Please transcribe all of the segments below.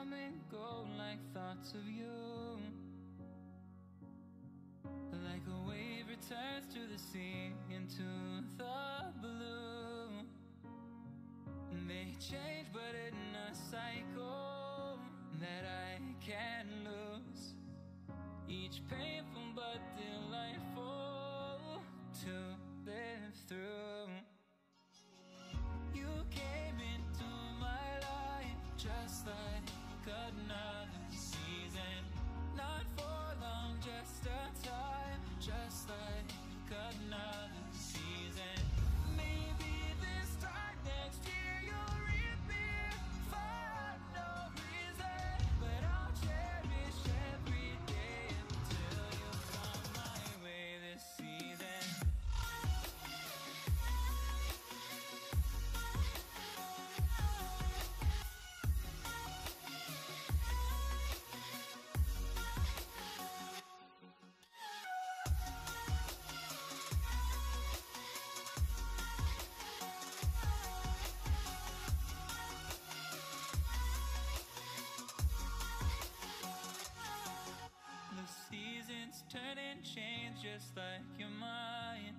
come and go like thoughts of you. Like a wave returns to the sea, into the blue. They change but in a cycle that I can't lose. Each painful but delightful to live through. You came into my life just like another season. Not for long, just a time, just like another season. Maybe this time next year you'll reappear for no reason, but I'll cherish every day until you come my way this season. Seasons turn and change just like your mind.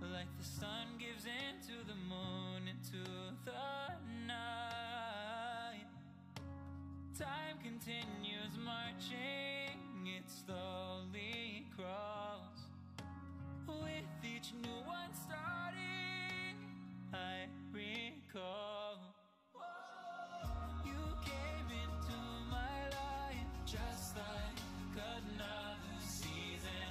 Like the sun gives into the moon, into the night. Time continues marching, it slowly crawls. With each new one starting, I recall. Just like another season.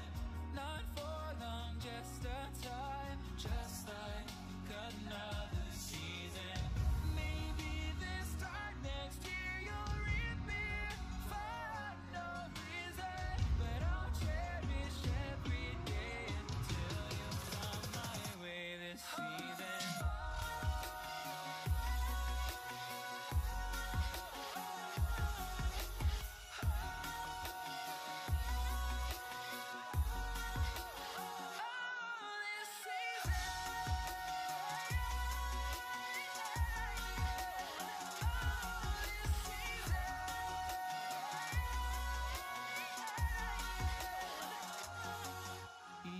Not for long, just a time. Just like another season. Maybe this time next year you'll reappear for no reason, but I'll cherish every day until you come my way this season.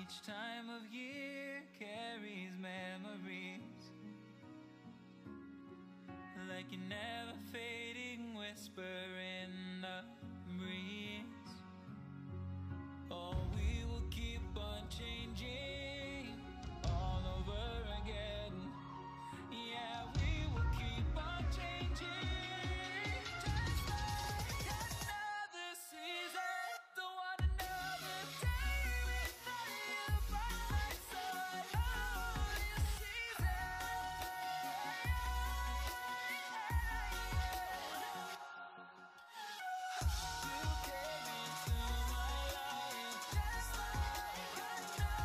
Each time of year carries memories, like a never fading whisper in the breeze. Oh, we will keep on changing all over again. Yeah, we will keep on changing, just like another season. Don't want another day without you by my side. Oh, this season. You came into my life just like another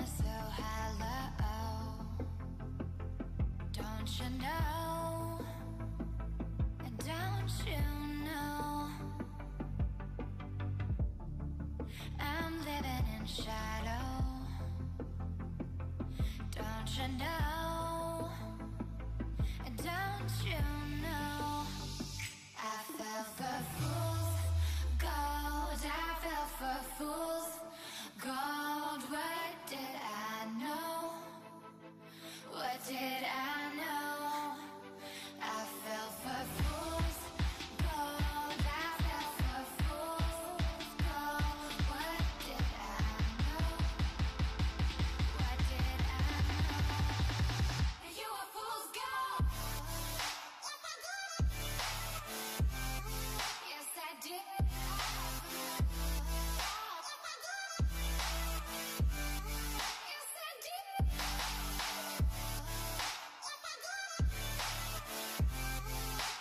so hello. Don't you know? Don't you know? I'm living in shadow. Don't you know? Don't you know? I fell for fool's gold. I fell for fool's gold. What did I know? What did I know? I fell for fool's gold. I fell for fool's gold. What did I know? What did I know? You were fool's gold. Yes, I did. Yes, I did.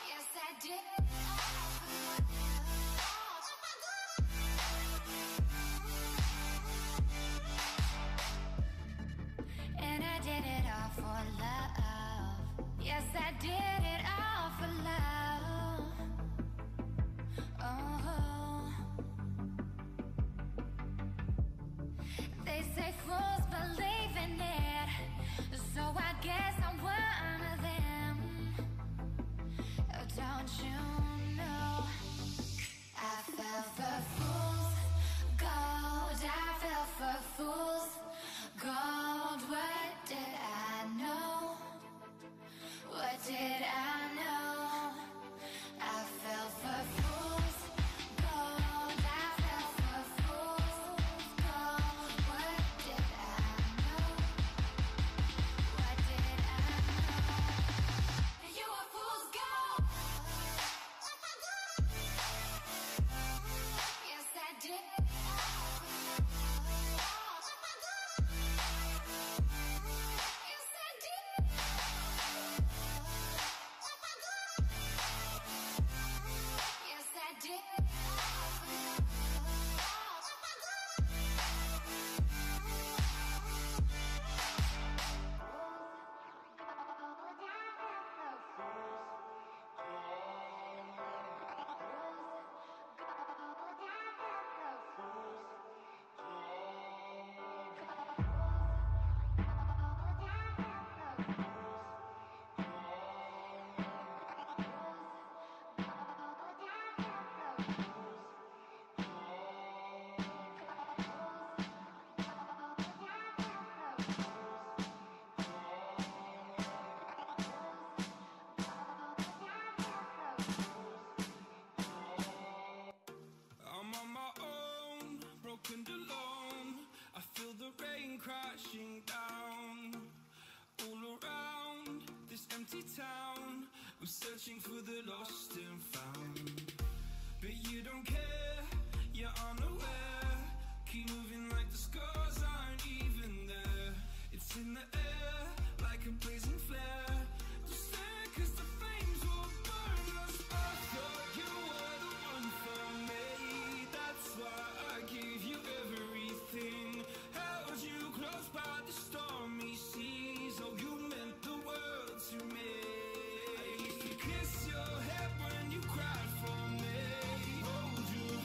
Yes, I did. And I did it all for love. Yes, I did it all for love. Oh, they say fools believe in it, so I guess I'm one of them. Oh, don't you know? I fell for fool's gold. I fell for fool's gold. What did I know? What did I know? I fell for fool's gold. I fell for fool's gold. What did I know? What did I know? You were fool's gold. Yes, I did. Yes, I did. Yes, I did. I'm on my own, broken and alone. I feel the rain crashing down all around this empty town. I'm searching for the lost and found, but you don't care, you're unaware. Keep moving like the scars aren't even there. It's in the air like a blazing flare. Just stare 'cause the flames will burn us. I thought you were the one for me. That's why I gave you everything. Held you close by the stormy seas. Oh, you meant the world to me. I used to kiss your head when you cried for me. Hold your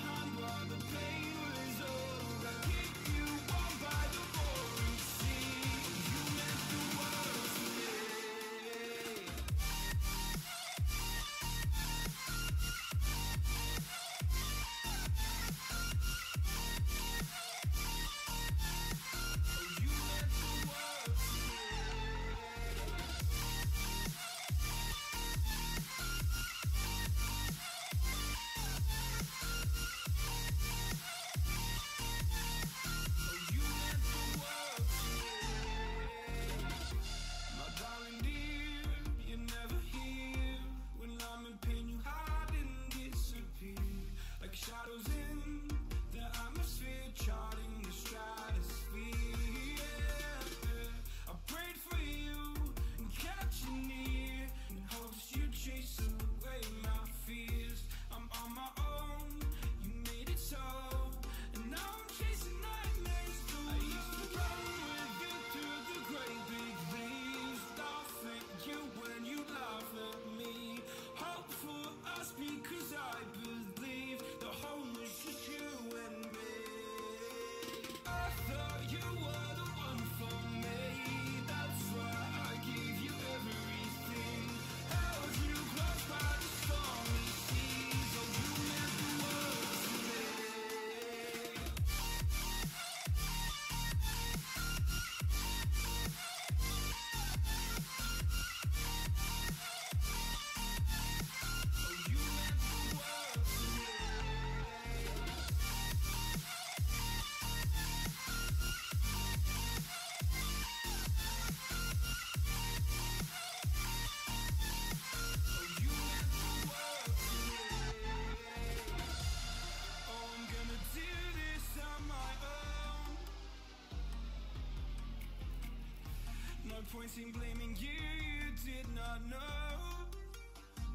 point in blaming you, you did not know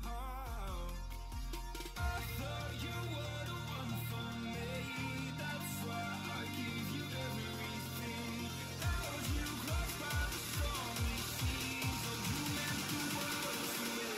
how. I thought you were the one for me, that's why I gave you everything. Held you close by the stormy seas, oh, you meant the world to me.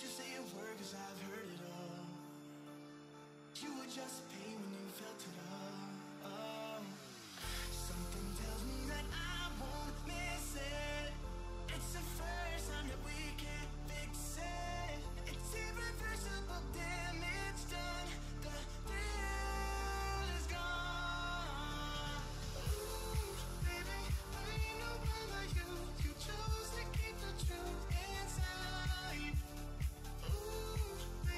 you say a word, cause I've heard it all. You were just pain when you felt it all. Oh. Something tells me that I won't miss it. It's the first time that we can't fix it. It's irreversible damage done. The thrill is gone. Ooh, baby, I ain't no one like you. You chose to keep the truth inside. Ooh,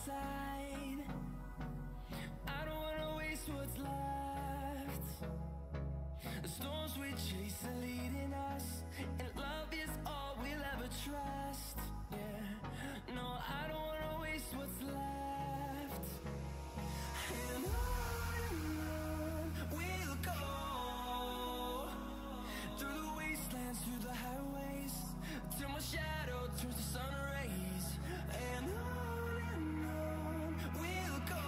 side. I don't wanna waste what's left. The storms we chase are leading us, and love is all we'll ever trust. Yeah, no, I don't wanna waste what's left. And on we'll go, through the wastelands, through the highways, till my shadow turns to sun rays. And on we'll go,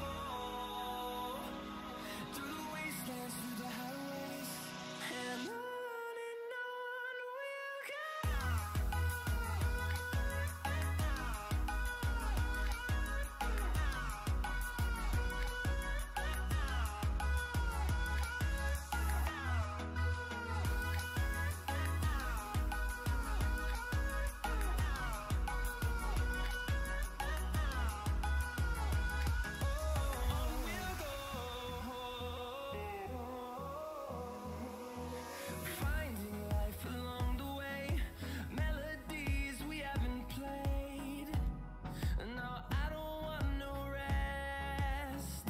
through the wastelands, through the highways, and on we'll go. Finding life along the way, melodies we haven't played. No, I don't want no rest.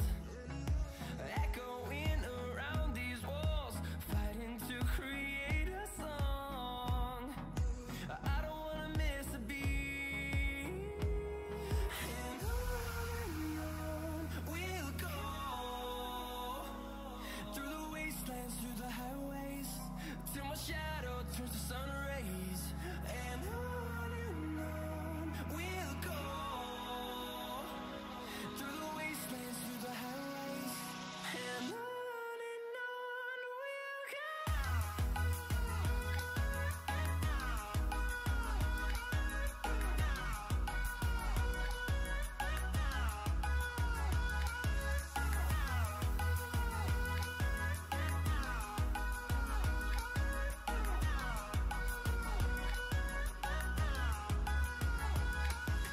Echoing around these walls, fighting to create a song. I don't wanna miss a beat. And on we'll go, through the wastelands, through the highways, till my shadow turns to sun rays. And on we'll go, through the wastelands, through the highways, and on we'll go.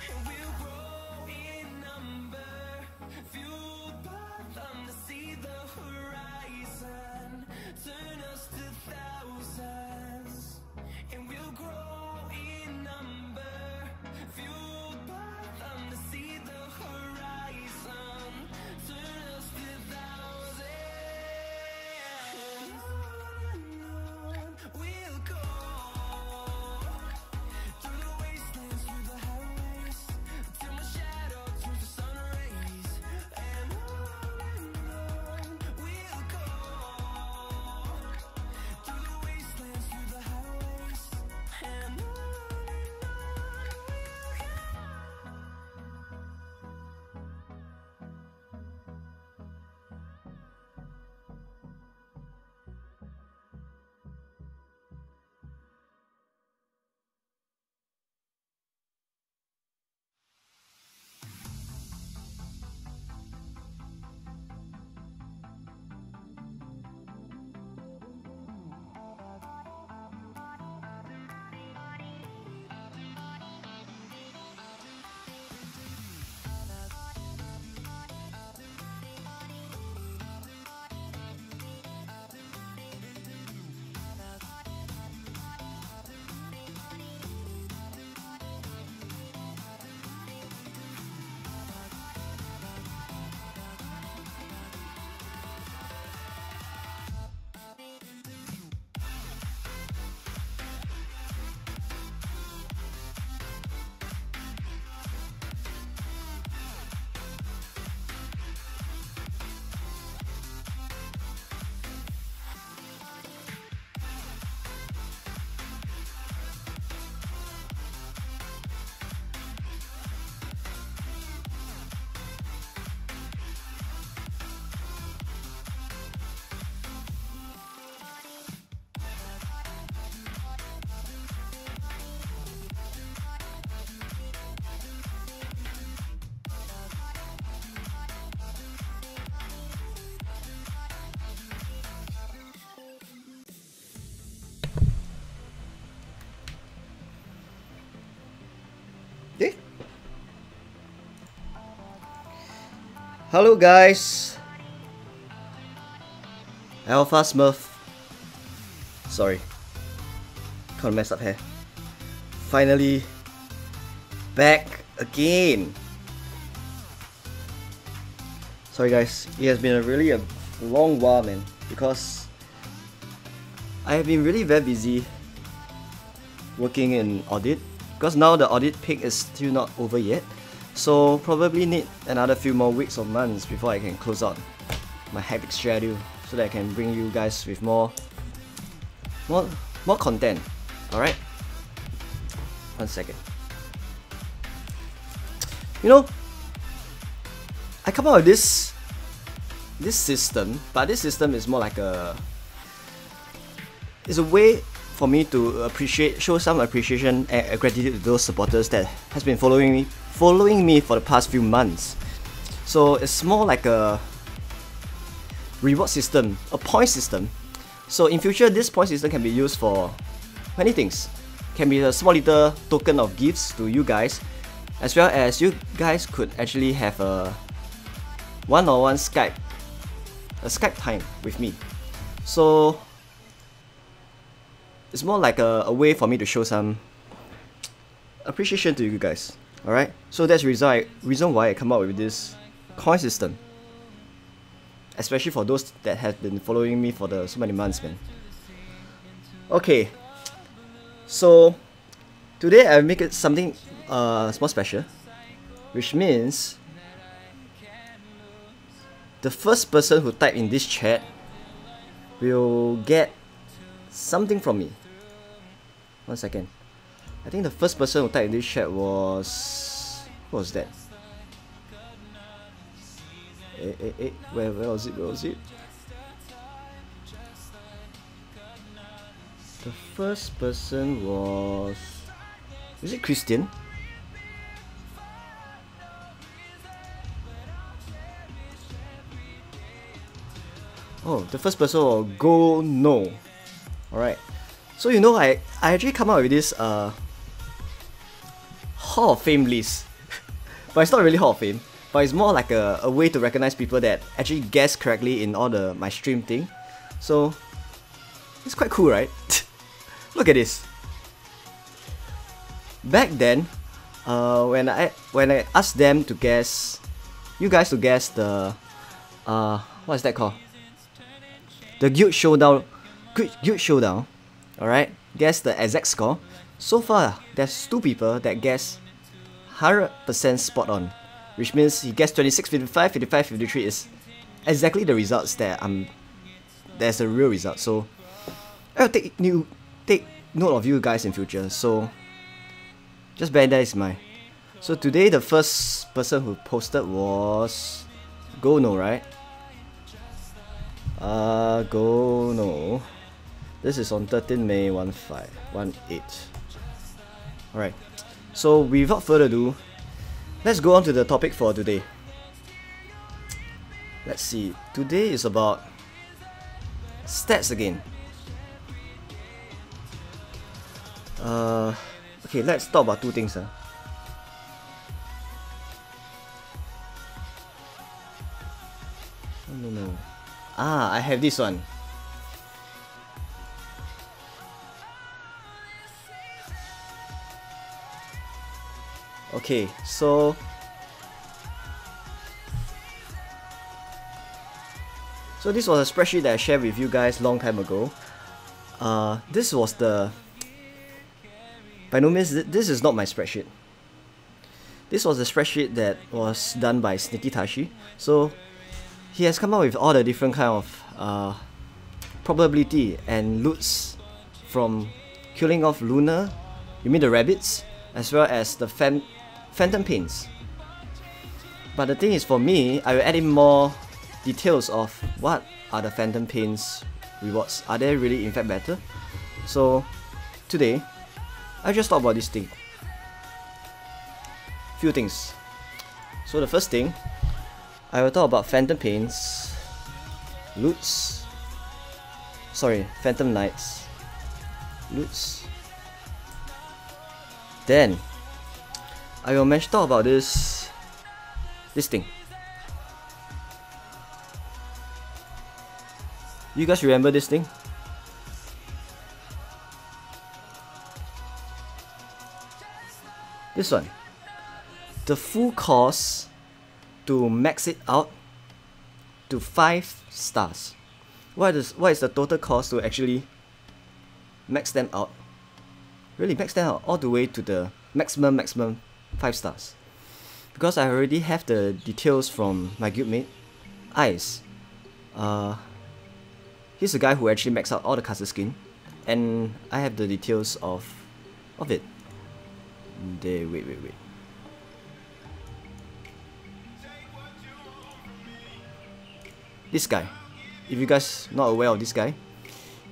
And we'll grow in number, fueled by them to see the horizon, turn us to thousands. And we'll grow in number, fueled by them to see the horizon, turn us to thousands. And on we'll go, through the wastelands, through the highways, till my shadow turns to sun rays. And on we'll go, through the wastelands, through the highways, and on we'll go. Hello guys, Alpha Smurf. Sorry, can't mess up here. Finally back again. Sorry guys, it has been a long while, man, because I have been really very busy working in audit, because now the audit peak is still not over yet, so probably need another few more weeks or months before I can close out my hectic schedule so that I can bring you guys with more content. Alright? 1 second. You know, I come up with this system, but this system is more like it's a way for me to show some appreciation and gratitude to those supporters that has been following me for the past few months. So it's more like a reward system, a point system. So in future, this point system can be used for many things. Can be a small little token of gifts to you guys, as well as you guys could actually have a one-on-one Skype time with me. So it's more like a way for me to show some appreciation to you guys. Alright? So that's the reason why I come up with this coin system. Especially for those that have been following me for so many months, man. Okay. So today I make it something small special, which means the first person who type in this chat will get something from me. 1 second. I think the first person who typed in this chat was... what was that? Where was it? The first person was... is it Christian? Oh, the first person will go no. Alright. So you know, I actually come up with this Hall of Fame list. But it's not really Hall of Fame, but it's more like a way to recognize people that actually guess correctly in all my stream thing. So it's quite cool, right? Look at this. Back then, when I asked them to guess, you guys to guess the what is that called? The Guild Showdown. Alright, guess the exact score. So far, there's 2 people that guess 100% spot on, which means he guessed 26, 55, 55, 53 is exactly the results that there's a real result. So I'll take note of you guys in future. So just bear that in mind. So today the first person who posted was Gono, right? Gono. This is on 13 May 18. Alright. So without further ado, let's go on to the topic for today. Let's see. Today is about stats again. Okay, let's talk about 2 things. No. I have this one. Okay, so this was a spreadsheet that I shared with you guys long time ago. This was the... by no means, this is not my spreadsheet. This was the spreadsheet that was done by Sneaky Tashi. So he has come up with all the different kind of probability and loots from killing off Luna, you mean the rabbits, as well as the Phantom Pains. But the thing is, for me, I will add in more details of what are the Phantom Pains rewards. Are they really in fact better? So today, I just talk about this thing. Few things. So the first thing, I will talk about Phantom Pains, loots, Phantom Knights, loots. Then I will talk about this thing. You guys remember this thing? This one. The full cost to max it out to 5 stars. What is the total cost to actually max them out? Really max them out all the way to the maximum 5 stars. Because I already have the details from my guildmate, Ice. He's the guy who actually maxed out all the castle skin, and I have the details of it. Wait. This guy, if you guys not aware of this guy,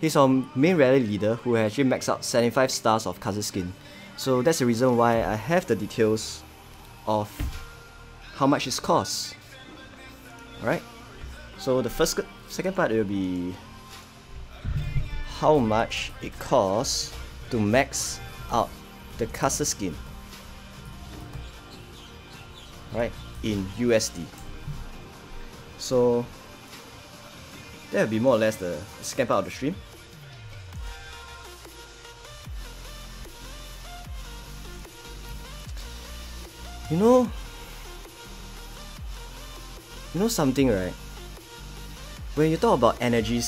he's our main rally leader who has actually maxed out 75 stars of castle skin. So that's the reason why I have the details of how much it costs. Alright, so the second part will be how much it costs to max out the castle skin. Alright, in USD. So that will be more or less the second part of the stream. You know something, right? When you talk about energy,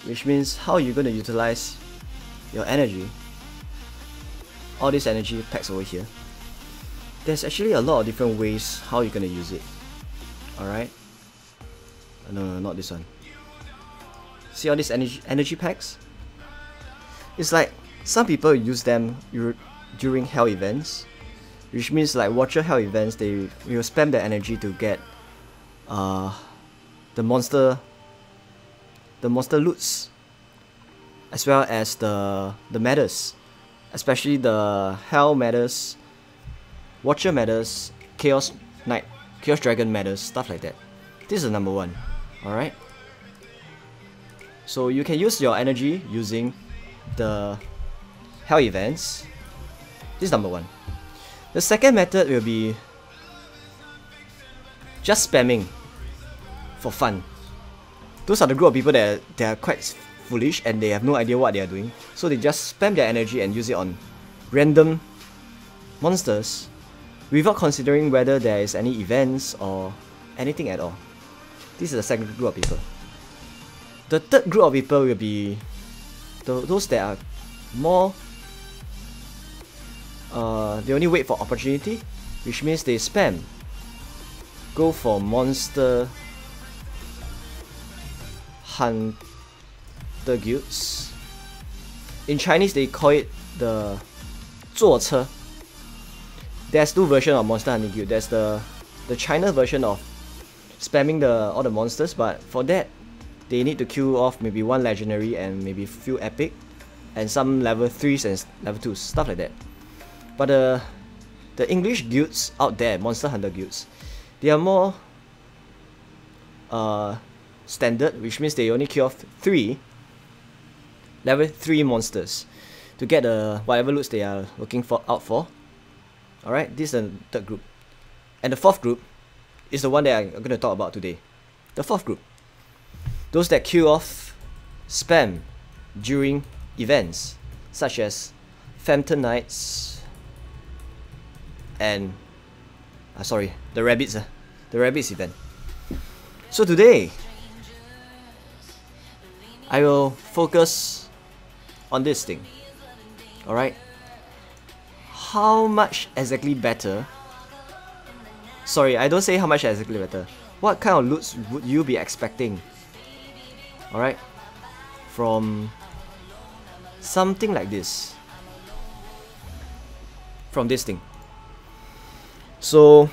which means how you're going to utilize your energy, all this energy packs over here, there's actually a lot of different ways how you're going to use it. Alright? No, not this one. See all these energy packs? It's like some people use them during hell events, which means like watcher hell events, they will spam their energy to get the monster loots, as well as the matters, especially the hell matters, watcher matters, chaos dragon matters, stuff like that. This is number 1. Alright, so you can use your energy using the hell events. This is number 1. The second method will be just spamming for fun. Those are the group of people that they are quite foolish and they have no idea what they are doing, so they just spam their energy and use it on random monsters without considering whether there is any events or anything at all. This is the second group of people. The third group of people will be those that are more they only wait for opportunity, which means they spam, go for monster hunter guilds. In Chinese they call it the 坐车. There's 2 versions of monster hunting guild. There's the China version of spamming all the monsters, but for that they need to queue off maybe 1 legendary and maybe few epic and some level 3s and level 2s, stuff like that. But the English guilds out there, monster hunter guilds, they are more standard, which means they only queue off 3 level 3 monsters to get whatever loots they are looking out for. Alright, this is the third group. And the fourth group is the one that I'm going to talk about today. The fourth group, those that queue off spam during events such as Phantom Knights and the rabbits event. So today I will focus on this thing. Alright, how much exactly better, sorry, I don't say how much exactly better, what kind of loots would you be expecting, alright, from something like this, from this thing. So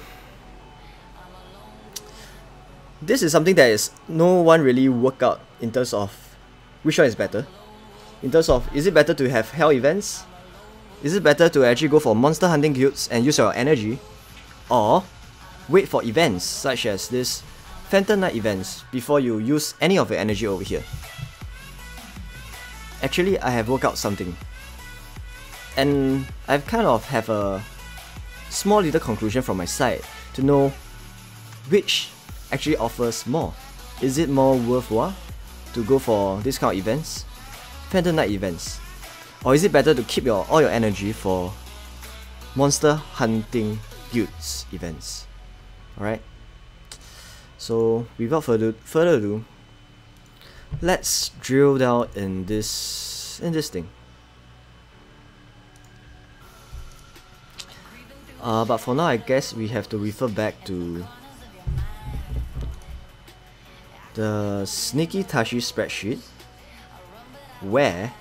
this is something that is no one really worked out in terms of which one is better. In terms of, is it better to have hell events? Is it better to actually go for monster hunting guilds and use your energy, or wait for events such as this Phantom Knight events before you use any of your energy over here? Actually, I have worked out something, and I've kind of have a small little conclusion from my side to know which actually offers more. Is it more worthwhile to go for this kind of events, Phantom Knight events, or is it better to keep all your energy for monster hunting guilds events? Alright, So without further ado, let's drill down in this thing. But for now, I guess we have to refer back to the Sneaky Tashi spreadsheet, where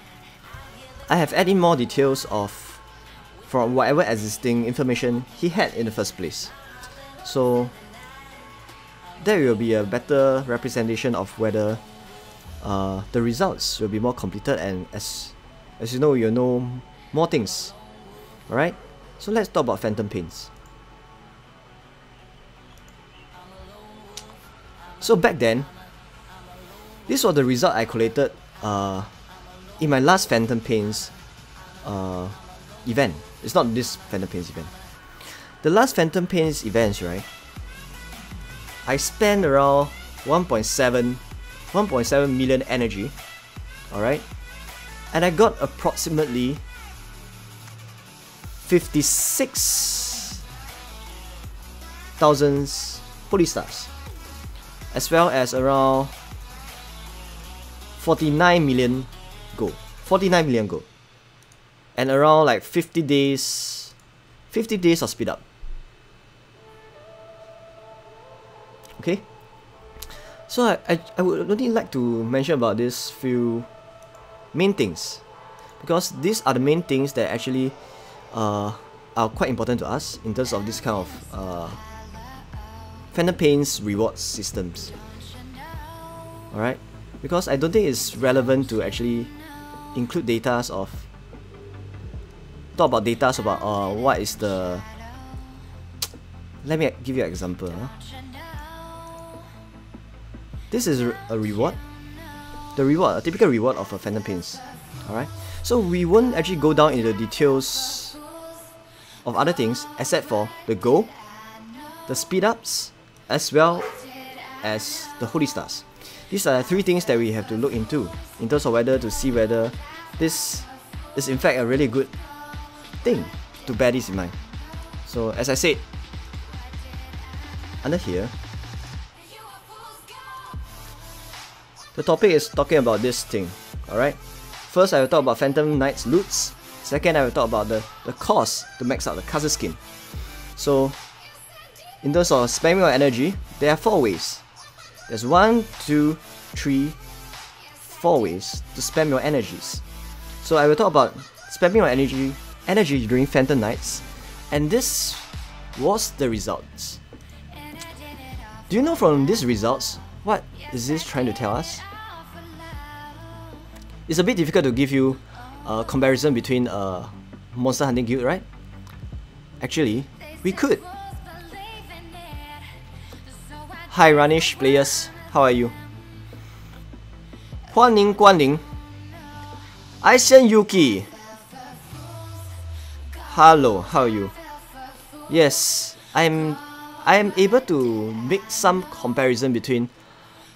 I have added more details from whatever existing information he had in the first place. So there will be a better representation of whether the results will be more completed, and as you know, you'll know more things. Alright? So let's talk about phantom pains. So back then, this was the result I collated in my last phantom pains event. It's not this phantom pains event. The last phantom pains events, right? I spent around 1.7 million energy. Alright? And I got approximately 56,000 holy stars, as well as around 49 million gold, and around like 50 days of speed up. Okay, so I would only like to mention about these few main things, because these are the main things that actually are quite important to us in terms of this kind of phantom pains reward systems. Alright, because I don't think it's relevant to actually include talk about what is the. Let me give you an example. This is a reward. A typical reward of a phantom pains. Alright, so we won't actually go down into the details of other things except for the gold, the speed ups, as well as the holy stars. These are three things that we have to look into in terms of whether to see whether this is in fact a really good thing to bear this in mind. So as I said, under here, the topic is talking about this thing. Alright, first I will talk about Phantom Knight's loots. Second, I will talk about the cost to max out the Kaza skin. So in terms of spamming your energy, there are 4 ways. There's 1, 2, 3, 4 ways to spam your energies. So I will talk about spamming your energy during Phantom Nights, and this was the results. Do you know from these results, what is this trying to tell us? It's a bit difficult to give you a comparison between a monster hunting guild, right? Actually, we could. Hi Ranish players, how are you? 欢迎光临 Aisen Yuki. Hello, how are you? Yes, I am able to make some comparison between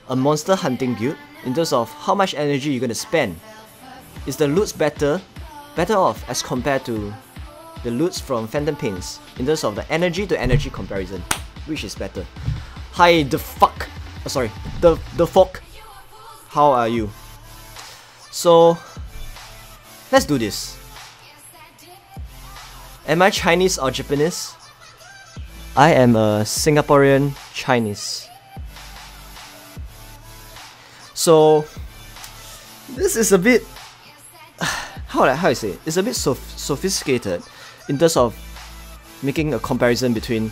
a monster hunting guild in terms of how much energy you're gonna spend. Is the loots better off as compared to the loots from Phantom Pains in terms of the energy to energy comparison? Which is better? Hi the fuck. Sorry, the folk. How are you? So let's do this. Am I Chinese or Japanese? I am a Singaporean Chinese. So this is a bit how I say it? It's a bit sophisticated in terms of making a comparison between,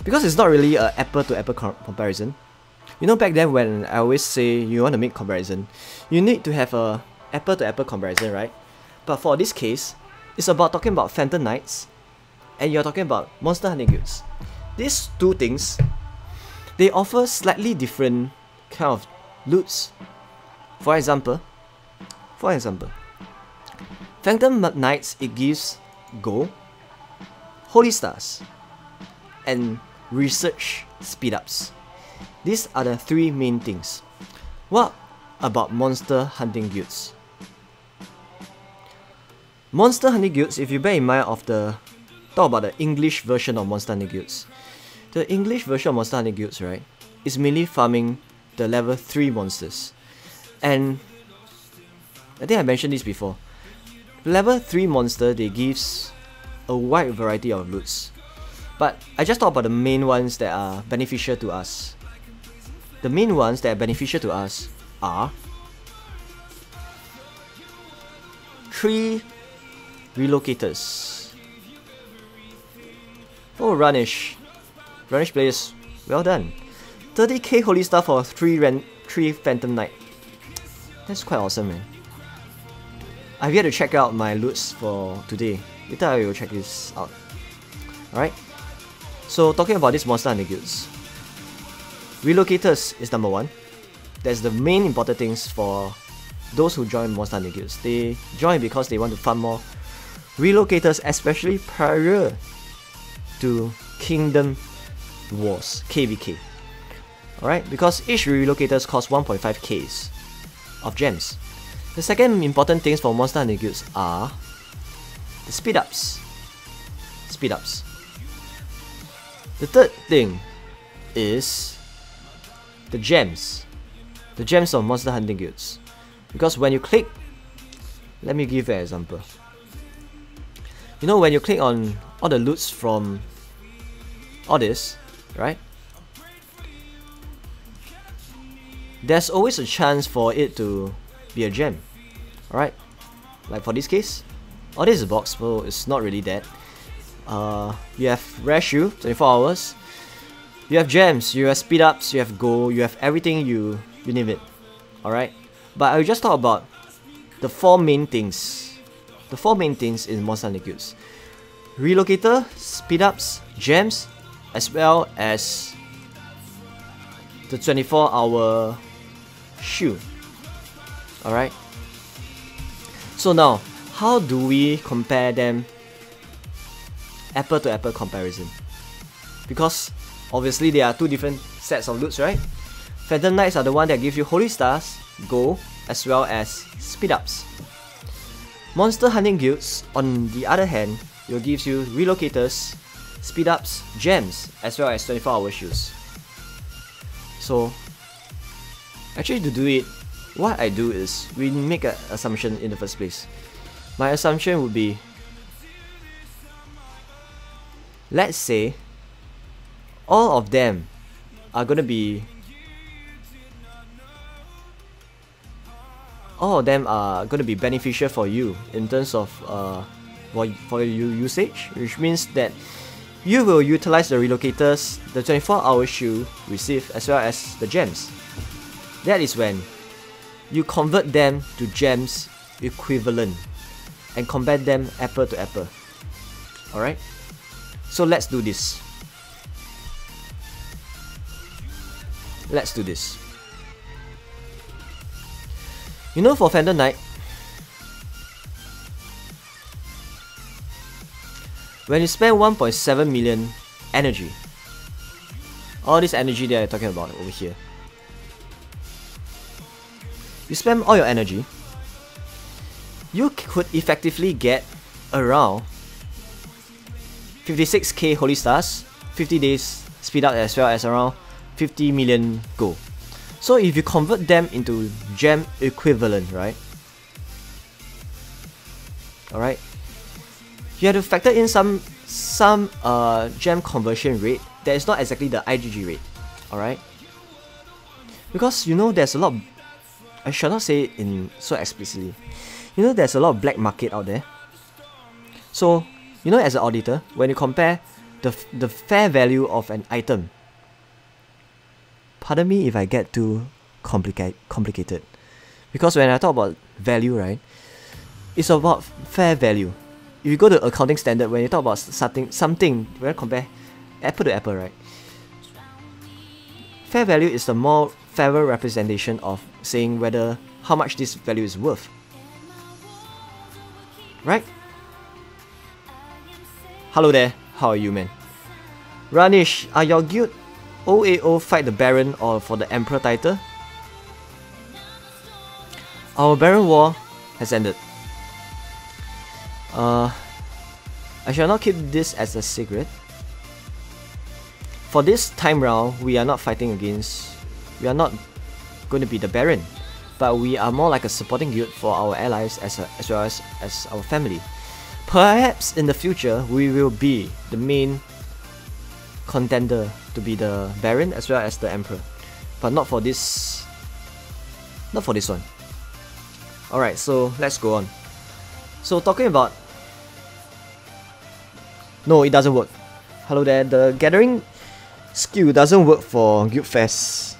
because it's not really a apple to apple comparison. You know, back then when I always say you want to make comparison, you need to have a apple to apple comparison, right? But for this case, it's about talking about Phantom Knights, and you're talking about monster hunting guilds. These two things, they offer slightly different kind of loots. For example, Phantom Knights, it gives gold, holy stars, and research speed-ups. These are the three main things. What about monster hunting guilds? Monster hunting guilds, if you bear in mind talk about the English version of monster hunting guilds. The English version of monster hunting guilds, right? is mainly farming the level 3 monsters. And I think I mentioned this before. Level 3 monster, they gives a wide variety of loots. But I just talk about the main ones that are beneficial to us. The main ones that are beneficial to us are 3 relocators. Oh, Runish players, well done. 30k holy star for 3 Phantom Knight. That's quite awesome, man. I've yet to check out my loots for today. Later I will check this out. Alright. So talking about these monster hunting guilds, relocators is number 1. That's the main important things for those who join monster hunting guilds. They join because they want to farm more relocators, especially prior to Kingdom Wars, KVK. Alright, because each relocators cost 1.5k of gems. The second important things for monster hunting guilds are the speed ups. The third thing is the gems. The gems of monster hunting guilds. Because when you click, let me give you an example. You know, when you click on all the loots from all this, right? There's always a chance for it to be a gem. Alright? Like for this case, oh, this is a box, so it's not really that. You have rare shoe, 24 hours. You have gems, you have speed ups, you have gold, you have everything, you name it. Alright? But I'll just talk about the 4 main things. The 4 main things in monster hunting guilds: relocator, speed ups, gems, as well as the 24-hour shoe. Alright? So now, how do we compare them? Apple to apple comparison. Because obviously there are 2 different sets of loots, right? Phantom Knights are the one that give you holy stars, gold, as well as speed ups. Monster hunting guilds, on the other hand, will give you relocators, speed ups, gems, as well as 24-hour shoes. So actually, to do it, what I do is we make an assumption in the first place. My assumption would be, let's say all of them are gonna be beneficial for you in terms of for your usage, which means that you will utilize the relocators, the 24-hour shoe receive, as well as the gems. That is when you convert them to gems equivalent and compare them apple to apple. Alright? So let's do this. Let's do this. You know, for Phantom Knight, when you spend 1.7 million energy, all this energy that I'm talking about over here, you spend all your energy, you could effectively get around 56k holy stars, 50 days speed up, as well as around 50 million gold. So if you convert them into gem equivalent, right? Alright, you have to factor in some gem conversion rate that is not exactly the IGG rate. Alright, because you know there's a lot of, I shall not say it in so explicitly, you know there's a lot of black market out there. So you know, as an auditor, when you compare the fair value of an item, pardon me if I get too complicated, because when I talk about value, right, it's about fair value. If you go to accounting standard, when you talk about something, when you compare apple to apple, right, fair value is the more fairer representation of saying whether how much this value is worth, right? Hello there, how are you, man? Ranish, are your guild OAO fight the Baron or for the Emperor title? Our Baron War has ended. I shall not keep this as a secret. for this time round, we are not fighting against, we are not going to be the Baron, but we are more like a supporting guild for our allies as well as our family. Perhaps in the future, we will be the main contender to be the Baron as well as the Emperor, but not for this one. Alright, so let's go on. So talking about, no, it doesn't work. Hello there, the gathering skill doesn't work for Guild Fest.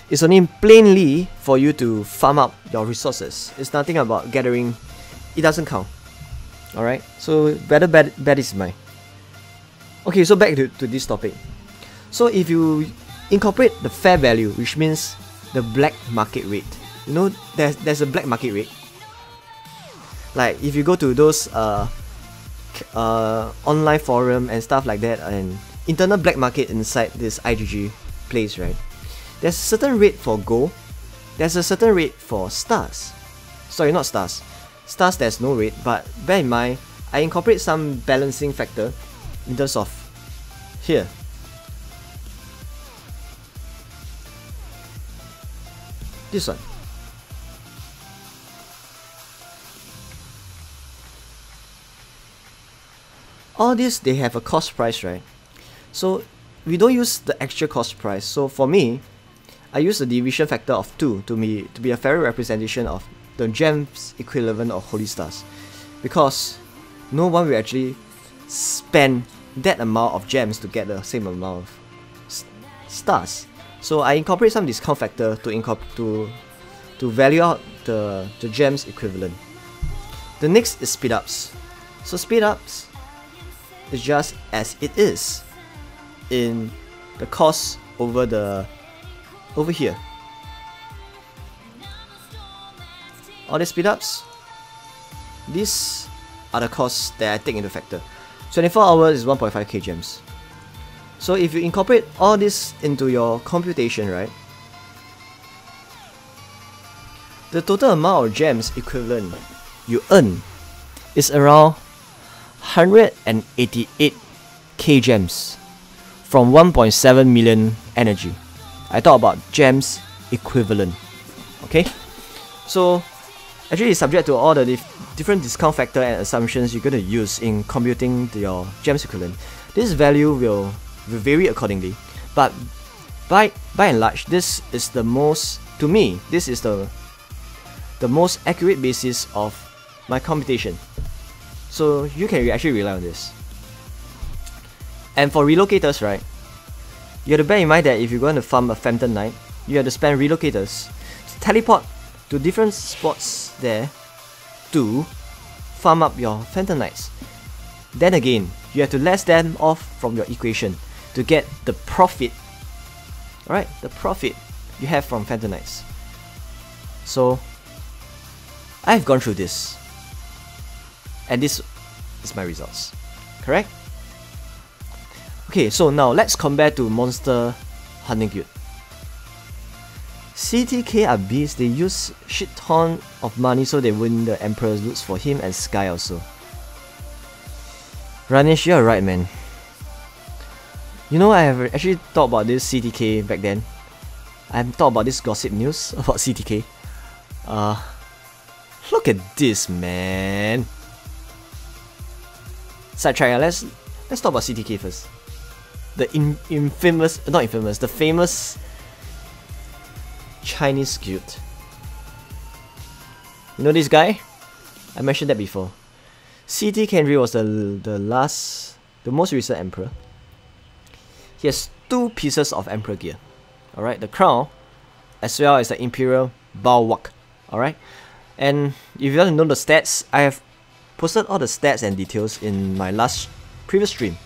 It's only plainly for you to farm up your resources. It's nothing about gathering. It doesn't count. Alright, so better bad is mine. Okay, so back to this topic. So if you incorporate the fair value, which means the black market rate. You know, there's a black market rate. Like if you go to those online forum and stuff like that, and internal black market inside this IGG place, right? There's a certain rate for gold. There's a certain rate for stars. Sorry, not stars. Stars there's no rate, but bear in mind, I incorporate some balancing factor in terms of here. This one. All this, they have a cost price, right? So we don't use the actual cost price. So for me, I use the division factor of 2 to be a fair representation of the gems equivalent of holy stars, because no one will actually spend that amount of gems to get the same amount of stars. So I incorporate some discount factor to value out the gems equivalent. The next is speed ups. So speed ups is just as it is in the cost over here. All the speed ups, these are the costs that I take into factor. 24 hours is 1.5k gems. So if you incorporate all this into your computation, right, the total amount of gems equivalent you earn is around 188k gems from 1.7 million energy. I talk about gems equivalent. Okay, so actually it's subject to all the different discount factor and assumptions you're going to use in computing your gems equivalent. This value will vary accordingly, but by and large, this is the most, to me, this is the most accurate basis of my computation. So you can actually rely on this. And for relocators, right, you have to bear in mind that if you're going to farm a Phantom Knight, you have to spend relocators to teleport to different spots there to farm up your Phantom Knights. Then again, you have to less them off from your equation to get the profit. Alright, the profit you have from Phantom Knights. So I've gone through this, and this is my results. Correct? Okay, so now let's compare to Monster Hunting Guild. CTK are beasts, they use shit ton of money so they win the Emperor's loots for him and Sky also. Ranish, you're right, man. You know, I have actually thought about this CTK back then. I've thought about this gossip news about CTK. Look at this, man. Sidetrack, let's talk about CTK first. The the famous Chinese guild. You know this guy? I mentioned that before. CT Kendry was the most recent emperor. He has 2 pieces of emperor gear. Alright, the crown as well as the imperial bulwark. Alright, and if you want to know the stats, I have posted all the stats and details in my previous stream.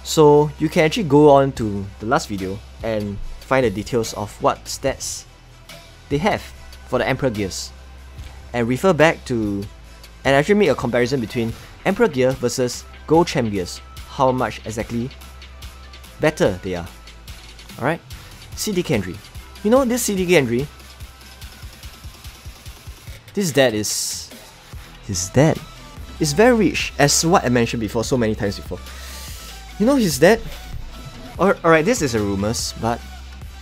So you can actually go on to the last video and find the details of what stats they have for the emperor gears, and refer back to and actually make a comparison between emperor gear versus gold champ gears, how much exactly better they are. Alright, CD Kendry. You know this CD Kendry, his dad is very rich, as what I mentioned before so many times before. You know his dad Alright, this is a rumors, but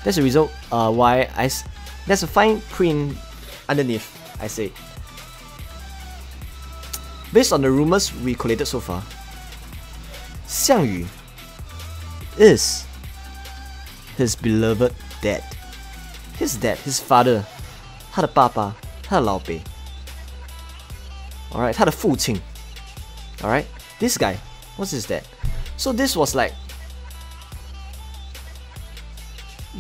there's a reason why there's a fine print underneath, I say. Based on the rumors we collated so far, Xiang Yu is his beloved dad. His dad, his father, 他的爸爸，他的老爸。Alright, 他的父亲。Alright, this guy, what's his dad? So this was like,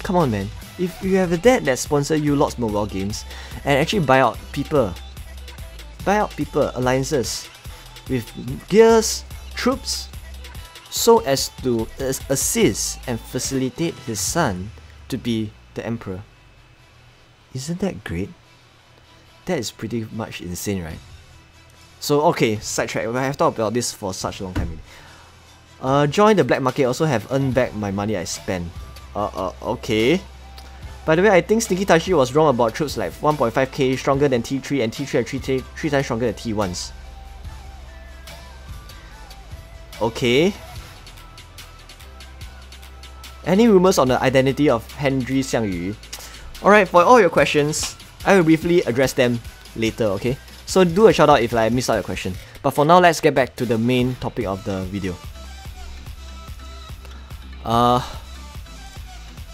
come on man, if you have a dad that sponsor you lots of mobile games and actually buy out people, alliances with gears, troops, so as to assist and facilitate his son to be the emperor. Isn't that great? That is pretty much insane, right? So okay, sidetrack. I have talked about this for such a long time already. Join the black market, also have earned back my money I spent. Okay. By the way, I think Sneaky Tashi was wrong about troops like 1.5k stronger than T3 and T3 are 3 times stronger than T1s. Okay. Any rumors on the identity of Henry Xiang Yu? Alright, for all your questions, I will briefly address them later, okay? So do a shout out if I missed out your question. But for now, let's get back to the main topic of the video.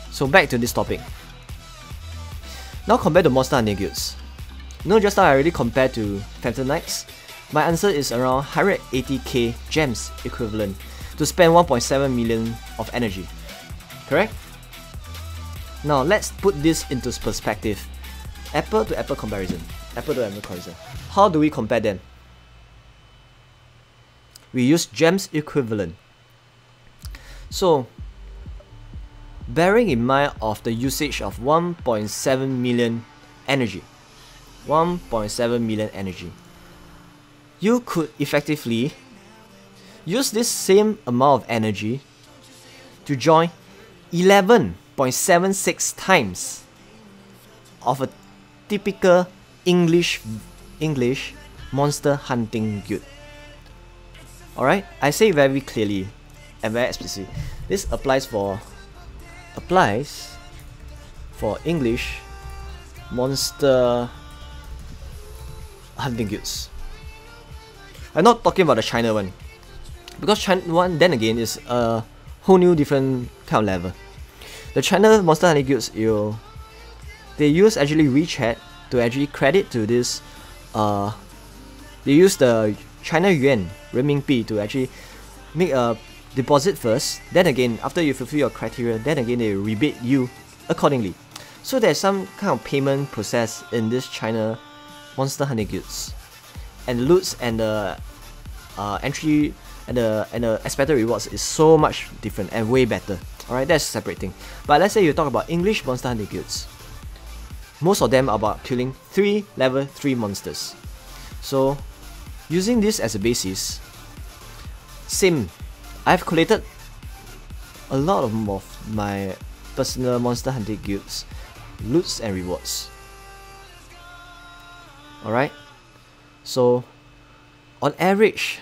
So back to this topic. Now compared to Monster Hunting Guilds. You know, just now I already compared to Phantom Knights. My answer is around 180k gems equivalent to spend 1.7 million of energy. Correct? Now let's put this into perspective. Apple to apple comparison. How do we compare them? We use gems equivalent. So, bearing in mind of the usage of 1.7 million energy, you could effectively use this same amount of energy to join 11.76 times of a typical English monster hunting guild. Alright, I say very clearly and very explicitly. This applies for English monster hunting guilds. I'm not talking about the China one, because China one then again is a whole new different kind of level. The China monster hunting guilds, they use actually WeChat to actually credit to this. They use the China Yuan renminbi to actually make a deposit first. Then again, after you fulfill your criteria, then again they rebate you accordingly. So there's some kind of payment process in this China monster hunting guilds, and the loots and the entry and the expected rewards is so much different and way better. Alright, that's a separate thing. But let's say you talk about English monster hunting guilds. Most of them are about killing 3 level 3 monsters. So using this as a basis, same, I've collated a lot of my personal monster hunting guilds loots and rewards. Alright, so on average,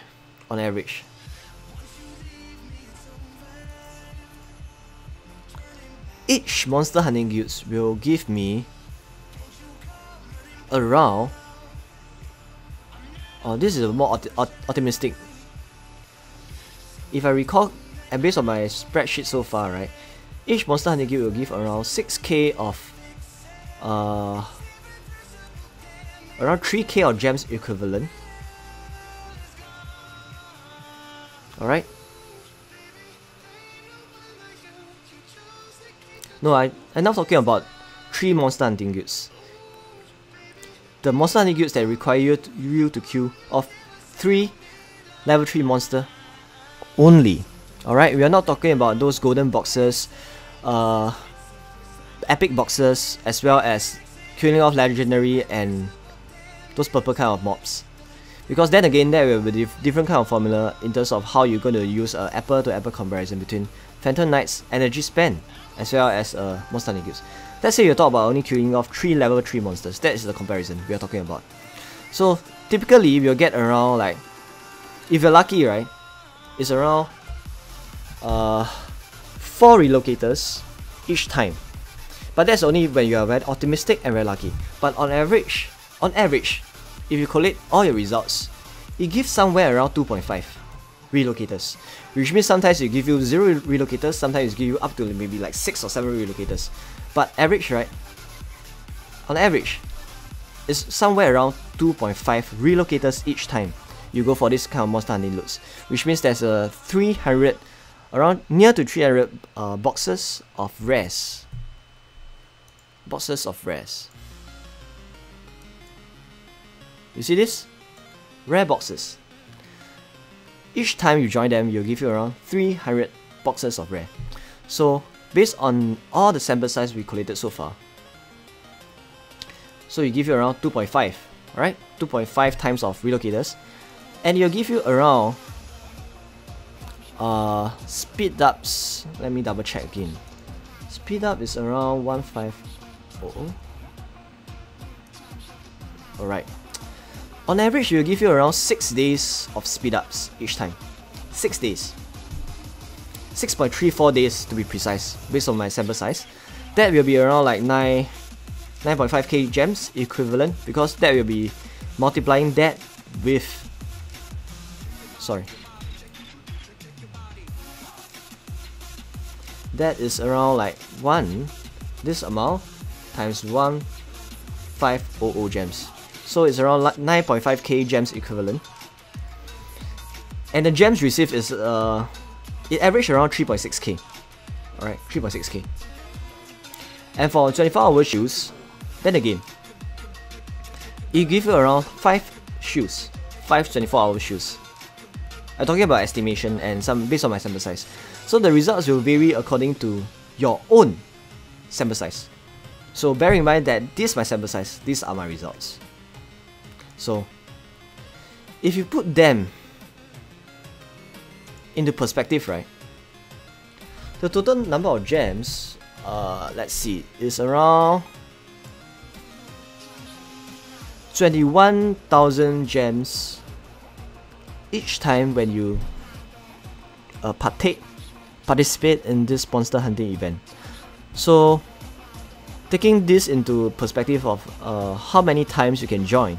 each monster hunting guilds will give me around, this is a more optimistic. If I recall, and based on my spreadsheet so far, right, each monster hunting guild will give around 6k of around 3k of gems equivalent. Alright. No, I'm now talking about 3 monster hunting guilds. The monster hunting guilds that require you to queue of 3 level 3 monster only. Alright, we are not talking about those golden boxes, epic boxes, as well as queuing off legendary and those purple kind of mobs. Because then again, there will be different kind of formula in terms of how you're going to use a apple to apple comparison between Phantom Knight's energy spend as well as monster hunting guilds. Let's say you talk about only queuing off 3 level 3 monsters. That is the comparison we are talking about. So typically we'll get around, like, if you're lucky, right, it's around 4 relocators each time. But that's only when you are very optimistic and very lucky. But on average, if you collate all your results, it gives somewhere around 2.5 relocators. Which means sometimes it give you 0 relocators, sometimes it give you up to maybe like 6 or 7 relocators. But average, right? On average, it's somewhere around 2.5 relocators each time you go for this kind of monster hunting loots. Which means there's a 300, around near to 300 boxes of rares. Boxes of rares. You see this? Rare boxes. Each time you join them, you'll give you around 300 boxes of rare. So based on all the sample size we collected so far, so you give you around 2.5, alright? 2.5 times of relocators, and it'll give you around speed ups. Let me double check again. Speed up is around 1500. Alright. On average, it will give you around 6 days of speed ups each time. 6 days. 6.34 days to be precise, based on my sample size. That will be around like 9.5k gems equivalent, because that will be multiplying that with, sorry, that is around like this amount times 1500 gems. So it's around 9.5k gems equivalent. And the gems received is it averaged around 3.6k. Alright, 3.6k. And for 24-hour shoes, then again, it gives you around 5 shoes. 5 24-hour shoes. I'm talking about estimation and some based on my sample size. So the results will vary according to your own sample size. So bear in mind that this is my sample size, these are my results. So if you put them into perspective, right? The total number of gems, let's see, is around 21,000 gems each time when you participate in this monster hunting event. So taking this into perspective of how many times you can join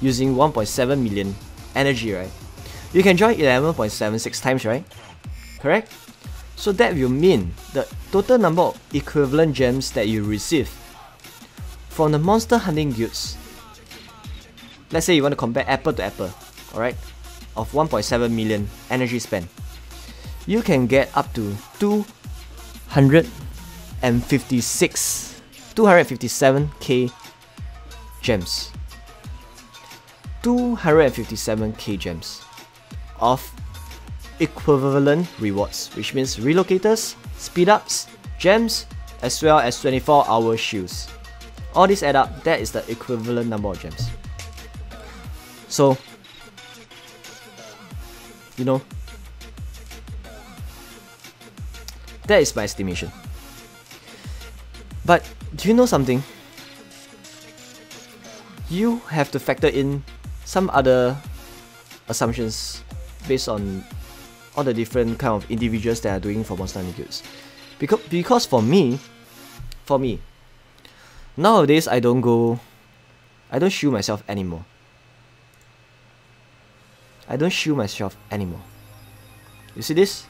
using 1.7 million energy, right? You can join 11.76 times, right? Correct? So that will mean the total number of equivalent gems that you receive from the monster hunting guilds. Let's say you want to compare apple to apple, alright? Of 1.7 million energy spent. You can get up to 257k gems. 257k gems of equivalent rewards, which means relocators, speed ups, gems, as well as 24-hour shoes. All this add up, that is the equivalent number of gems. So, you know, that is my estimation. But do you know something? You have to factor in some other assumptions based on all the different kind of individuals that are doing for monster hunting guilds. Because for me, nowadays I don't shoe myself anymore. I don't shoe myself anymore. You see this?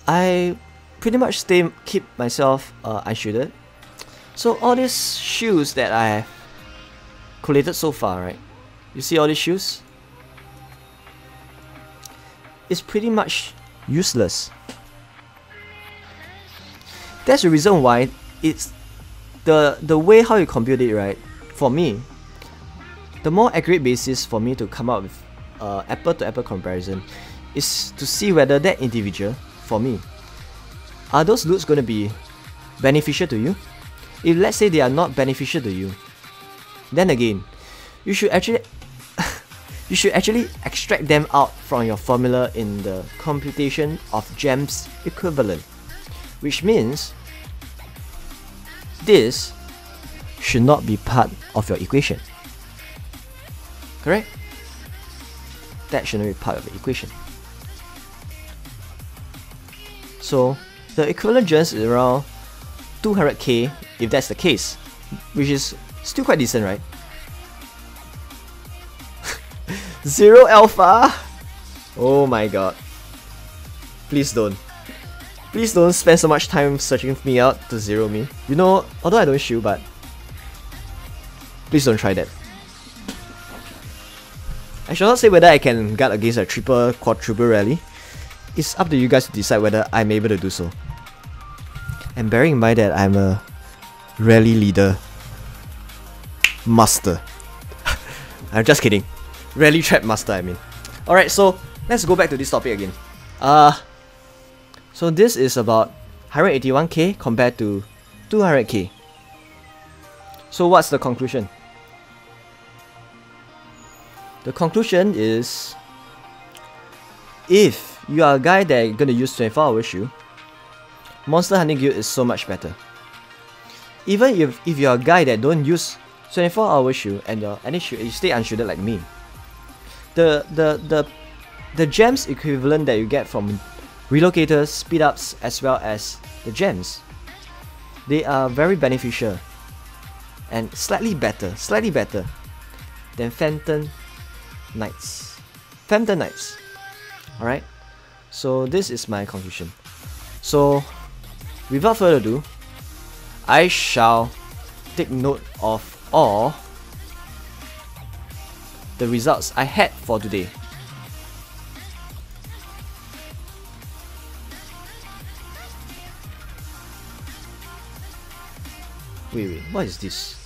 I pretty much keep myself unshielded. So all these shoes that I have collated so far, right? You see all these shoes? It's pretty much useless. That's the reason why it's the way how you compute it, right? For me, the more accurate basis for me to come up with apple to apple comparison is to see whether that individual, for me, are those loots going to be beneficial to you? If let's say they are not beneficial to you, then again, you should actually extract them out from your formula in the computation of gems equivalent, which means this should not be part of your equation. Correct? That shouldn't be part of the equation. So the equivalent gems is around 200k if that's the case, which is still quite decent, right? 0 alpha? Oh my god. Please don't. Please don't spend so much time searching me out to zero me. You know, although I don't shoot, but please don't try that. I shall not say whether I can guard against a triple quadruple rally. It's up to you guys to decide whether I'm able to do so. And bearing in mind that I'm a rally leader master. I'm just kidding. Rally trap master, I mean. Alright, so let's go back to this topic again. So this is about 181k compared to 200k. So what's the conclusion? The conclusion is, if you are a guy that gonna use 24-hour shoe, Monster Hunting Guild is so much better. Even if you're a guy that don't use 24-hour shoe and you stay unshielded like me, the gems equivalent that you get from relocators, speed ups, as well as the gems, they are very beneficial and slightly better than Phantom Knights. Alright, so this is my conclusion. So without further ado, I shall take note of all the results I had for today. Wait, what is this?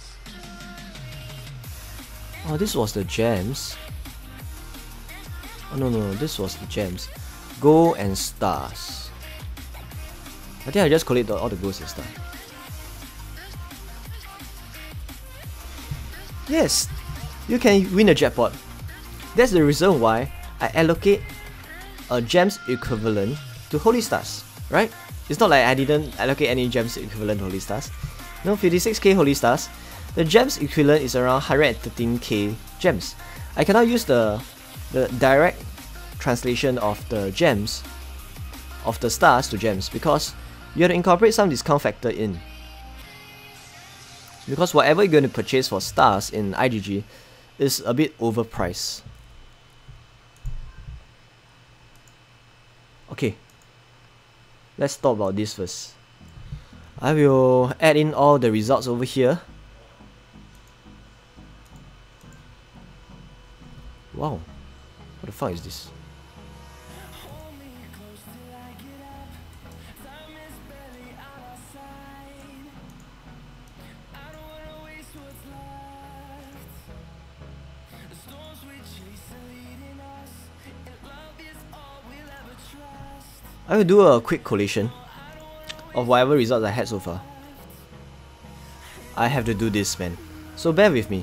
Oh, this was the gems. Oh no, this was the gems. Gold and stars. I think I just collect all the golds and stars. Yes, you can win a jackpot. That's the reason why I allocate a gems equivalent to holy stars, right? It's not like I didn't allocate any gems equivalent to holy stars. No, 56k holy stars. The gems equivalent is around 113k gems. I cannot use the direct translation of the gems, of the stars to gems, because you have to incorporate some discount factor in. Because whatever you're going to purchase for stars in IGG is a bit overpriced. Okay, let's talk about this first. I will add in all the results over here. Wow, what the fuck is this? I will do a quick collation of whatever results I had so far. I have to do this, man, so bear with me.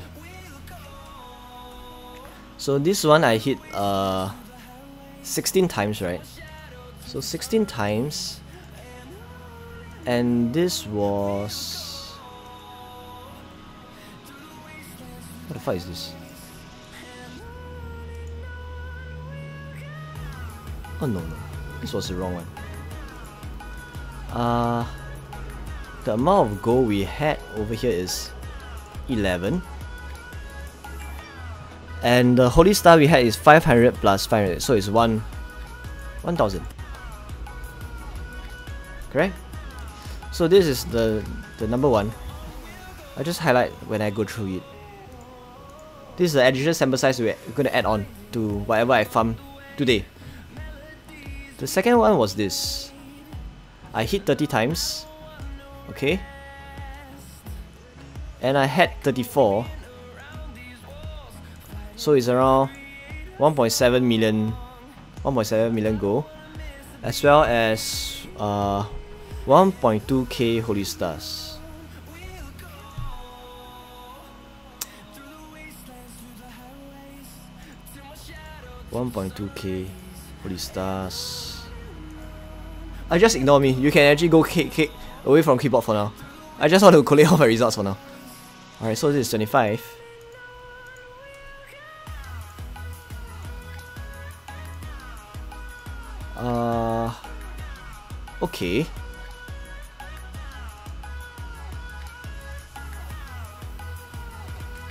So this one I hit 16 times, right? So 16 times, and this was... what the fuck is this? Oh no, this was the wrong one. The amount of gold we had over here is 11. And the holy star we had is 500 plus 500, so it's 1000. Correct? So this is the number one. I just highlight when I go through it. This is the additional sample size we're going to add on to whatever I farmed today. The second one was this. I hit 30 times. Okay. And I had 34. So it's around 1.7 million gold, as well as 1.2k holy stars. $1.2k holy stars. Just ignore me. You can actually go kick away from keyboard for now. I just want to collect all my results for now. Alright, so this is 25. Okay.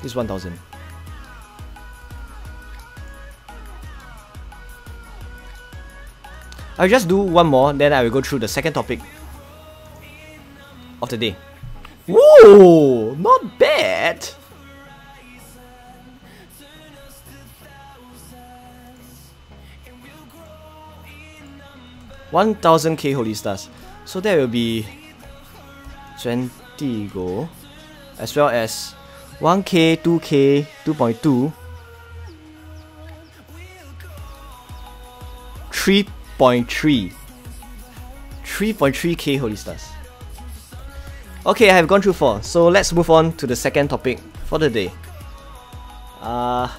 This is 1000. I'll just do one more, then I will go through the second topic of the day. Whoa! Not bad! $1,000k holy stars. So that will be 20 gold, as well as 1k, 2k, 2.2, 3.3, 3.3k holy stars. Okay, I have gone through 4, so let's move on to the second topic for the day. I've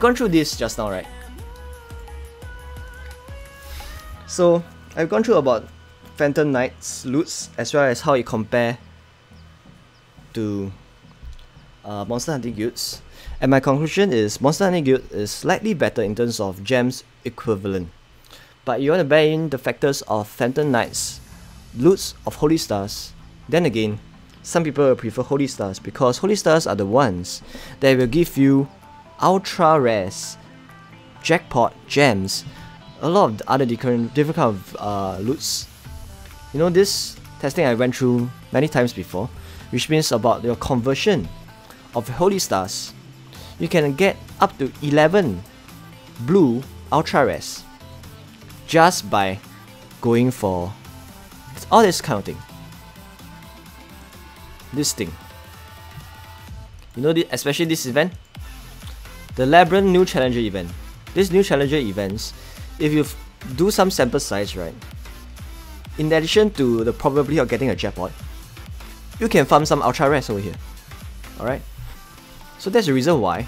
gone through this just now, right? So I've gone through about Phantom Knight's loots, as well as how it compare to Monster Hunting Guilds. And my conclusion is Monster Hunting Guild is slightly better in terms of gems equivalent. But you want to bear in the factors of Phantom Knight's loots of Holy Stars. Then again, some people will prefer Holy Stars because Holy Stars are the ones that will give you ultra rares, jackpot gems, a lot of the other different kind of loots. You know, this testing I went through many times before, which means about your conversion of Holy Stars. You can get up to 11 blue ultra rares just by going for all this kind of thing. This thing. You know, especially this event, the Labyrinth New Challenger event. This New Challenger events, if you do some sample size, right, in addition to the probability of getting a jackpot, you can farm some ultra rares over here. Alright? So that's the reason why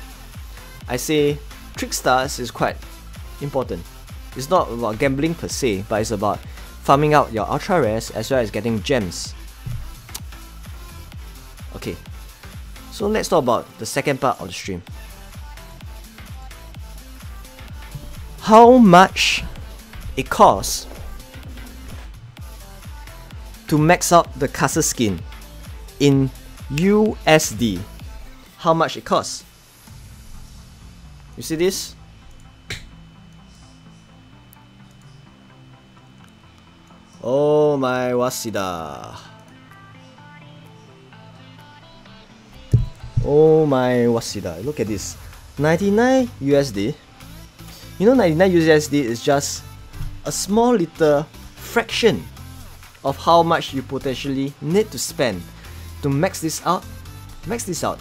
I say Trick Stars is quite important. It's not about gambling per se, but it's about farming out your ultra rares as well as getting gems. Okay, so let's talk about the second part of the stream. How much it costs to max out the castle skin in USD. How much it costs? You see this? Oh my wasida. Oh my wasida. Look at this. 99 USD. You know, 99 USD is just a small little fraction of how much you potentially need to spend to max this out. Max this out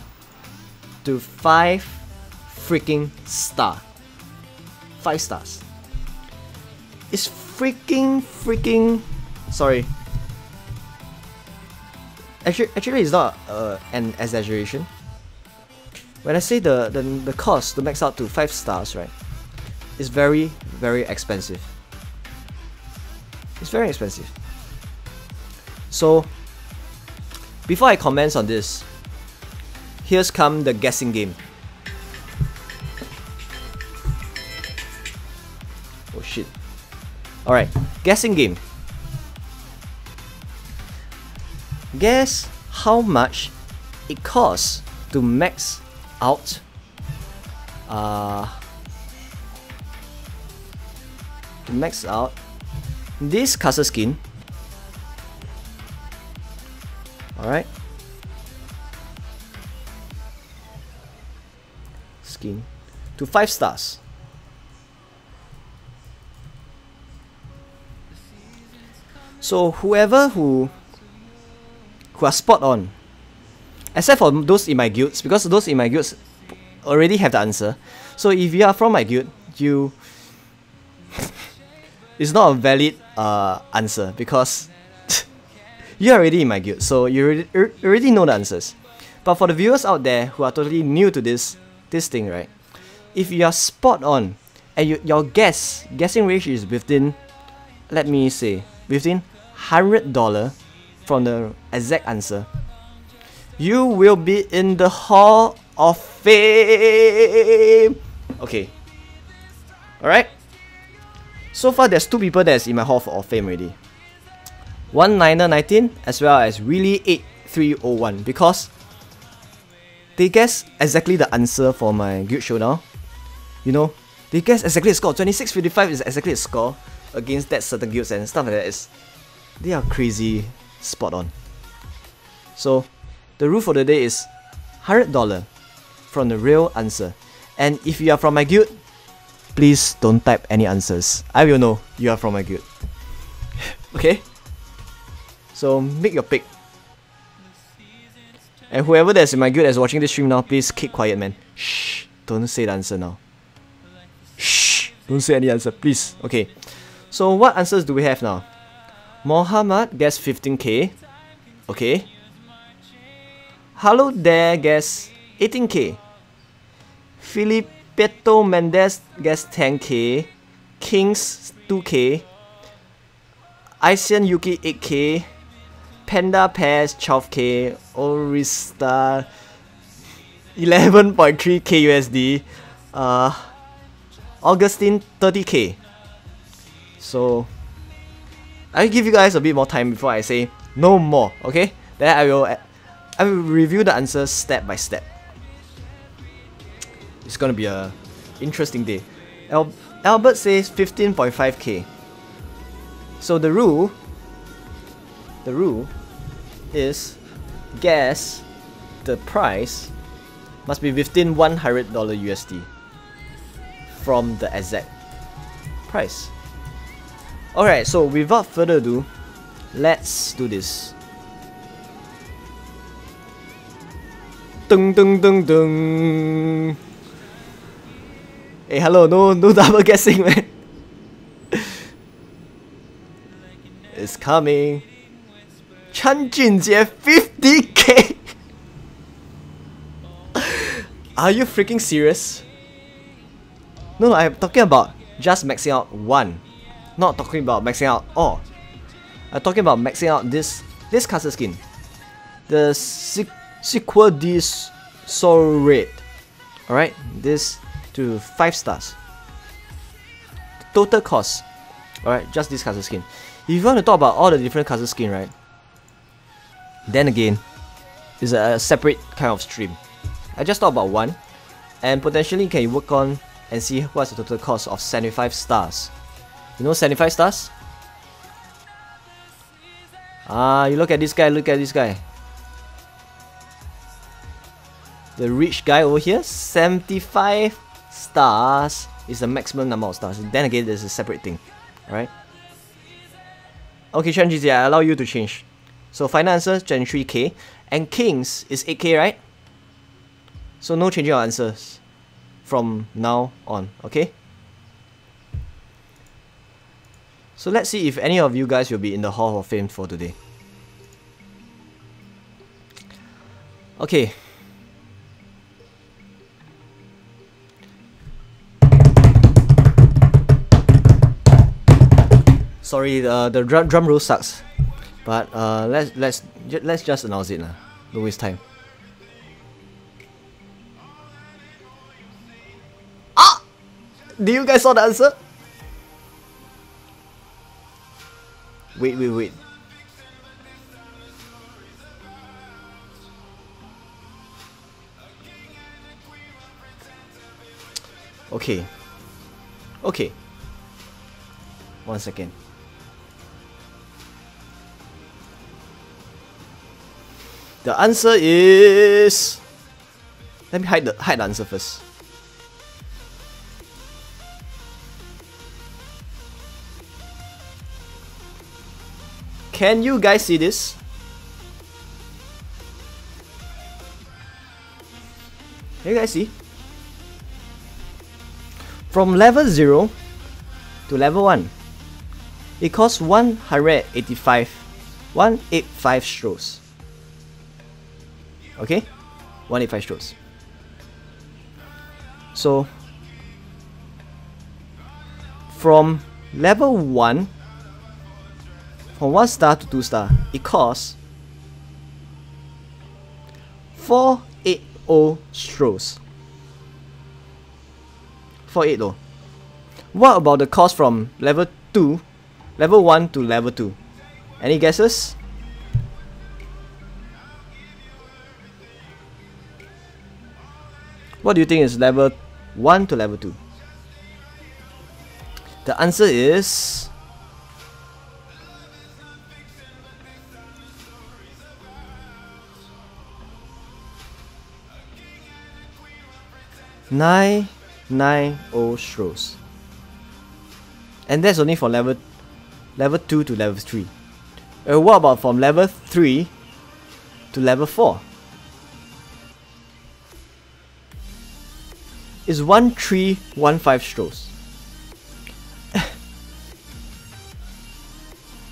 to 5 freaking star. 5 stars. It's freaking sorry. Actually it's not an exaggeration. When I say the cost to max out to 5 stars, right, it's very expensive. It's very expensive. So before I comment on this, here's come the guessing game. Oh shit. Alright, guessing game. Guess how much it costs to max out this castle skin. Alright. Skin to 5 stars. So whoever who are spot on, except for those in my guilds, because those in my guilds already have the answer. So if you are from my guild, you it's not a valid answer because you're already in my guild, so you already know the answers. But for the viewers out there who are totally new to this thing, right? If you are spot on and your guessing range is within, let me say, within $100 from the exact answer, you will be in the Hall of Fame. Okay. Alright. So far there's 2 people that's in my Hall of Fame already. 1919 as well as Really 8301, because they guess exactly the answer for my guild showdown. You know, they guess exactly the score. 2655 is exactly the score against that certain guilds and stuff like that. They are crazy spot on. So the rule for the day is $100 from the real answer. And if you are from my guild, please don't type any answers. I will know you are from my guild. Okay? So make your pick. And whoever that's in my guild that's watching this stream now, please keep quiet, man. Shh. Don't say the answer now. Shh. Don't say any answer, please. Okay. So what answers do we have now? Mohammed guessed 15k. Okay. Hello there guessed 18k. Filipeto Mendez guessed 10k. Kings 2k. Isian Yuki 8k. Panda Pairs 12k. Orista 11.3k USD. Augustine 30k. So I'll give you guys a bit more time before I say no more, okay? Then I will review the answers step by step. It's gonna be a interesting day. Albert says 15.5k. So the rule is guess the price must be within $100 USD from the exact price. Alright, so without further ado, let's do this. Dung dung dung dung. Hey, hello, no double guessing, man. It's coming. Chan Junjie 50k. Are you freaking serious? No, I'm talking about just maxing out one. Not talking about maxing out all. I'm talking about maxing out this castle skin. The sequel this soul red. Alright, this to 5 stars. Total cost. Alright, just this castle skin. If you want to talk about all the different castle skin, right? Then again, it's a separate kind of stream. I just talk about one, and potentially can work on and see what's the total cost of 75 stars. You know 75 stars? You look at this guy, look at this guy. The rich guy over here, 75 stars is the maximum number of stars. Then again, there's a separate thing. Alright? Okay, changes, I allow you to change. So final answer, 23k. And kings is 8k, right? So no changing of answers from now on, okay? So let's see if any of you guys will be in the Hall of Fame for today. Okay. Sorry, the drum roll sucks, but let's just announce it now. Don't waste time. Ah! Do you guys saw the answer? Wait. Okay. 1 second. The answer is... Let me hide the answer first. Can you guys see this? Can you guys see? From level 0 to level 1, it costs 185 strokes. Okay? 185 strokes. So from level 1, from 1 star to 2 star, it costs 480 strokes. 480. What about the cost from level 1 to level 2? Any guesses? What do you think is level 1 to level 2? The answer is... nine straws. And that's only for level 2 to level 3. What about from level 3 to level 4? It's 1315 straws.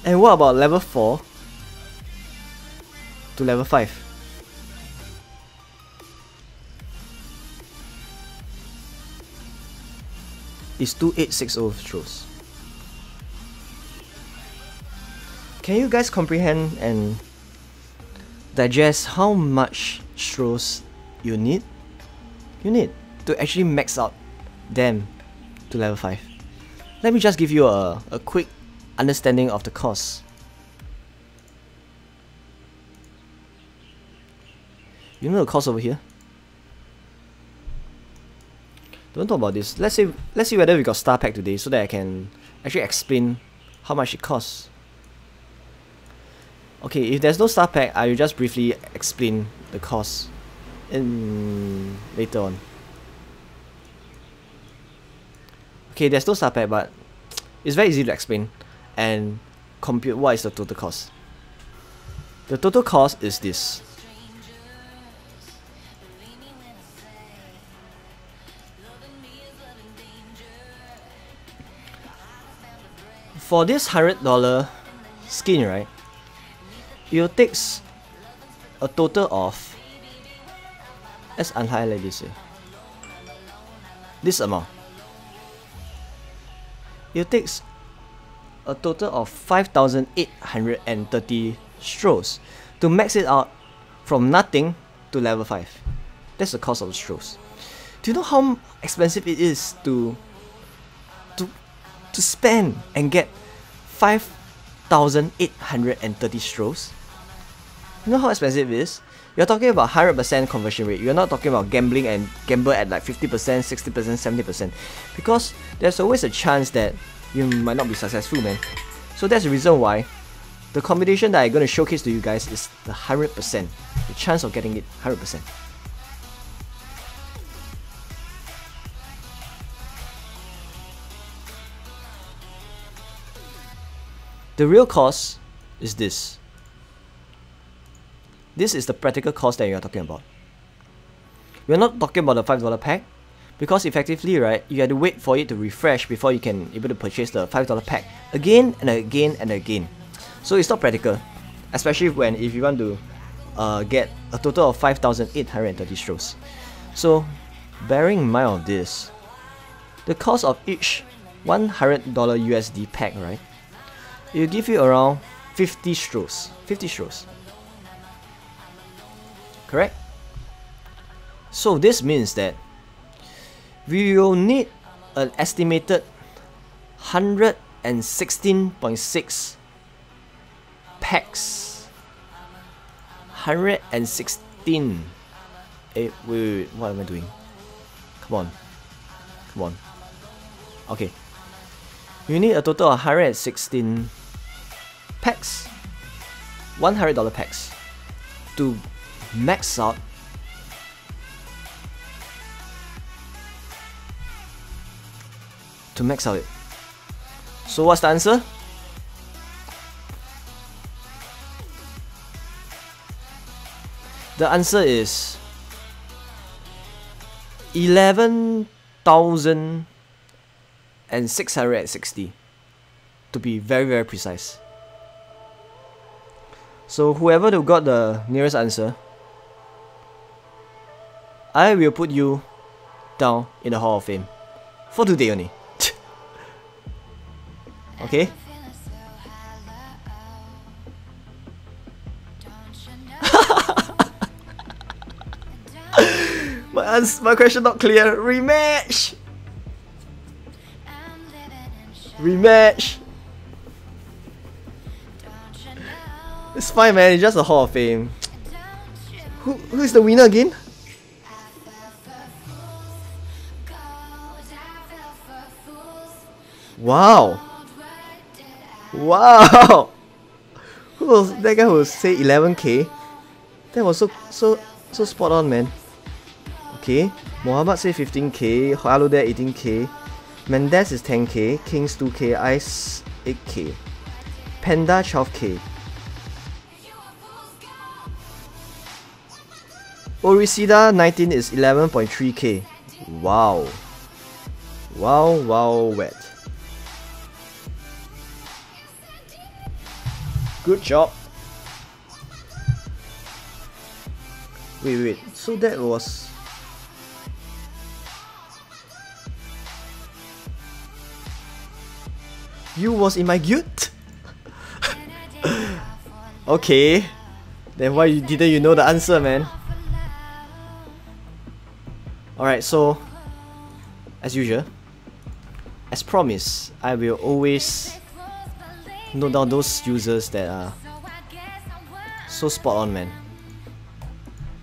And what about level 4 to level 5? It's 2860 straws. Can you guys comprehend and digest how much straws you need? You need to actually max out them to level 5. Let me just give you a quick understanding of the cost. You know the cost over here? Don't talk about this. Let's see whether we got star pack today so that I can actually explain how much it costs. Okay, if there's no star pack, I will just briefly explain the cost in later on. Okay, there's no star pack, but it's very easy to explain and compute what is the total cost. The total cost is this. For this $100 skin, right, it takes a total of, let's unhighlight this amount. It takes a total of 5,830 straws to max it out from nothing to level 5. That's the cost of the straws. Do you know how expensive it is to spend and get 5,830 straws? You know how expensive it is? You're talking about 100% conversion rate. You're not talking about gambling and gamble at like 50%, 60%, 70%. Because there's always a chance that you might not be successful, man. So that's the reason why the combination that I'm going to showcase to you guys is the 100%. The chance of getting it 100%. The real cost is this. This is the practical cost that you are talking about. We're not talking about the $5 pack, because effectively, right, you have to wait for it to refresh before you can able to purchase the $5 pack again and again and again. So it's not practical, especially if you want to get a total of 5,830 straws. So bearing in mind of this, the cost of each $100 USD pack, right, it will give you around 50 straws. 50 straws. Correct? So this means that we will need an estimated 116.6 packs. 116. Wait, what am I doing? Come on. Okay. You need a total of 116 packs. $100 packs to max out it. So what's the answer? The answer is 11,660, to be very, very precise. So whoever who got the nearest answer, I will put you down in the Hall of Fame for today only. Okay? My question not clear. Rematch! It's fine, man. It's just a Hall of Fame. Who is the winner again? Wow! Wow! Who was that guy who say 11k? That was so spot on, man. Okay, Muhammad say 15k, Halude 18k, Mendes is 10k, Kings 2k, Ice 8k, Panda 12k. Orisida 19 is 11.3k. Wow. Wow, wet. Good job. Wait. So that was... You was in my guild? Okay. Then why didn't you know the answer, man? Alright, so as usual, as promised, I will always note down those users that are so spot on, man.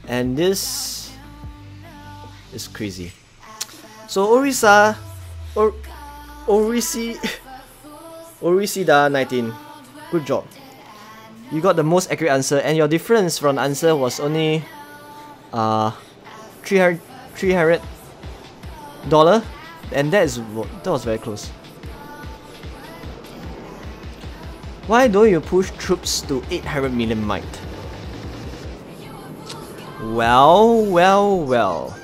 And this is crazy. So Orisida 19, good job. You got the most accurate answer, and your difference from the answer was only $300, and that was very close. Why don't you push troops to 800 million might? Well.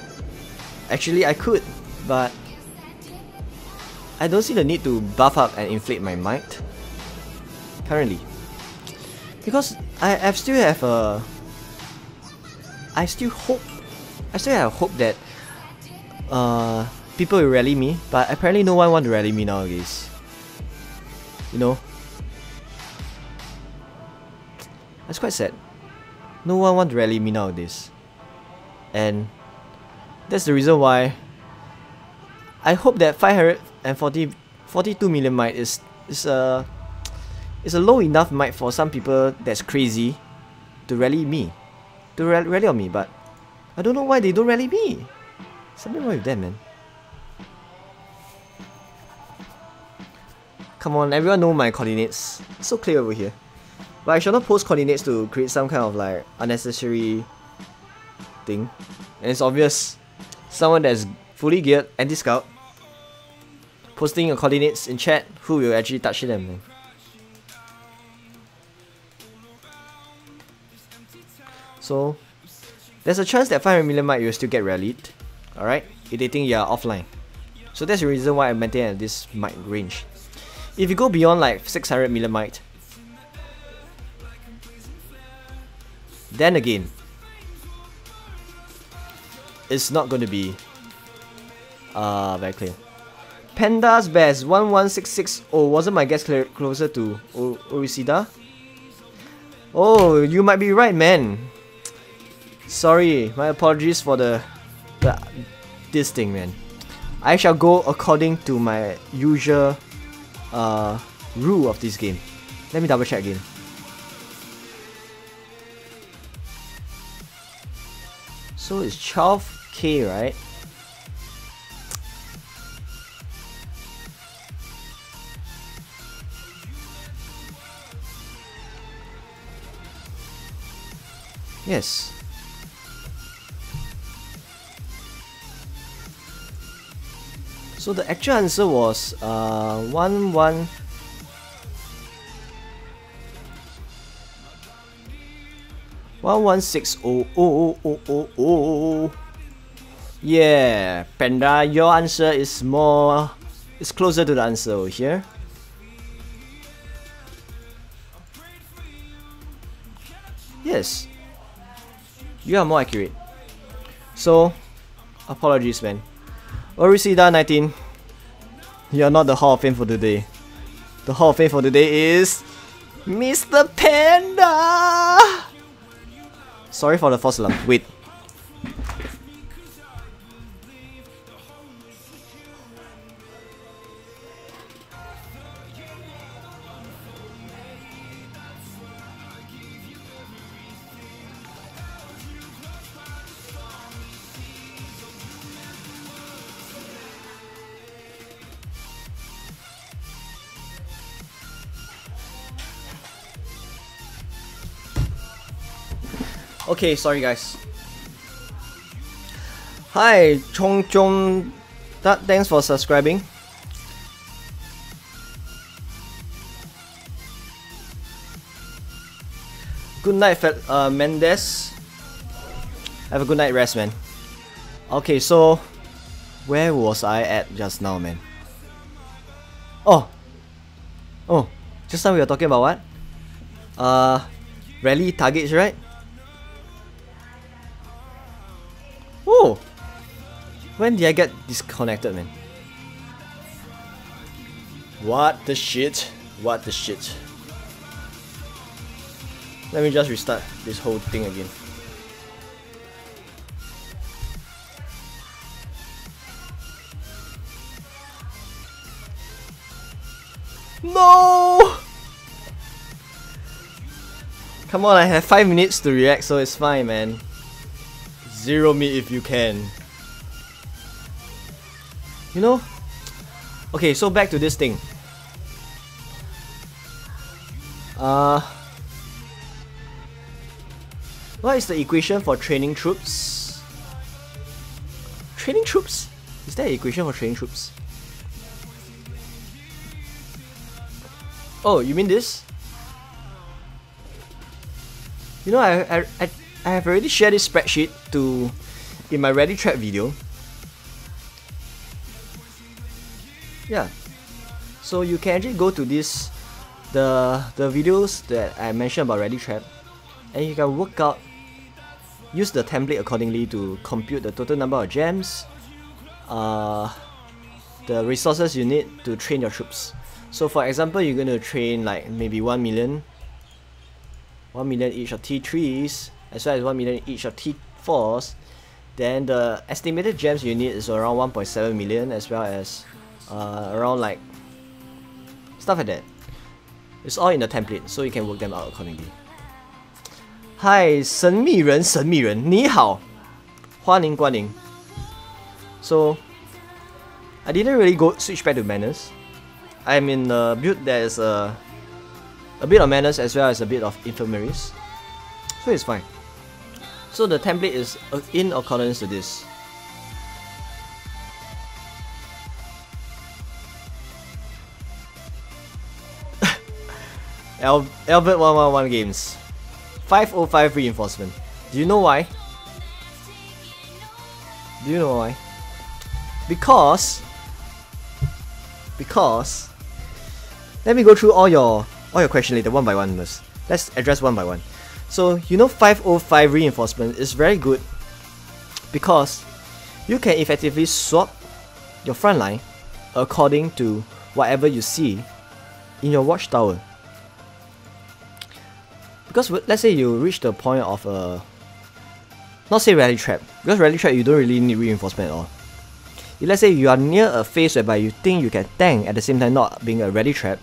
Actually, I could, but I don't see the need to buff up and inflate my might currently, because I still have hope that people will rally me, but apparently no one want to rally me nowadays. You know, that's quite sad. No one want to rally me nowadays, and that's the reason why I hope that 542 million might is a low enough might for some people that's crazy to rally me, rally on me. But I don't know why they don't rally me. Something wrong with them, man. Come on, everyone know my coordinates. It's so clear over here. But I shall not post coordinates to create some kind of like unnecessary thing. And it's obvious, someone that's fully geared anti-scout posting your coordinates in chat, who will actually touch them, man? So there's a chance that 500 million might you will still get rallied. Alright? If they think you are offline. So that's the reason why I maintain at this might range. If you go beyond like 600 million might, then again, it's not going to be very clear. Panda's best 11660 wasn't my guess closer to Orisida? Oh, you might be right, man. Sorry, my apologies for this thing, man. I shall go according to my usual rule of this game. Let me double check again. So it's 12k, right? Yes. So the actual answer was 1160. Yeah, Panda, your answer is closer to the answer over here. Yes, you are more accurate. So, apologies, man. Orisida 19, you are not the Hall of Fame for today. The Hall of Fame for today is Mr. Panda. Sorry for the false alarm. Wait. Okay, sorry guys. Hi, Chong Chong. Thanks for subscribing. Good night, Mendes. Have a good night rest, man. Okay, so where was I at just now, man? Oh, just now we were talking about what? Rally targets, right? Oh, when did I get disconnected, man? What the shit? What the shit? Let me just restart this whole thing again. No! Come on, I have 5 minutes to react, so it's fine, man. Zero me if you can. You know? Okay, so back to this thing. What is the equation for training troops? Training troops? Is there an equation for training troops? Oh, you mean this? You know, I have already shared this spreadsheet in my Ready Trap video. Yeah. So you can actually go to this the videos that I mentioned about Ready Trap, and you can work out, use the template accordingly to compute the total number of gems, the resources you need to train your troops. So for example, you're going to train like maybe 1 million each of T3s, as well as 1 million each of T4s. Then the estimated gems you need is around 1.7 million, as well as around like stuff like that. It's all in the template, so you can work them out accordingly. Hi, 神秘人，神秘人，你好，欢迎光临。So I didn't really switch back to manners. I'm in a build that is a bit of manners as well as a bit of infirmaries, so it's fine. So the template is in accordance to this. Albert 111 games, 505 reinforcement. Do you know why? Do you know why? Because let me go through all your questions later one by one. Let's address one by one. So you know, 505 reinforcement is very good because you can effectively swap your front line according to whatever you see in your watchtower. Because let's say you reach the point of not say rally trap, because rally trap you don't really need reinforcement at all. If let's say you are near a phase whereby you think you can tank at the same time not being a rally trap,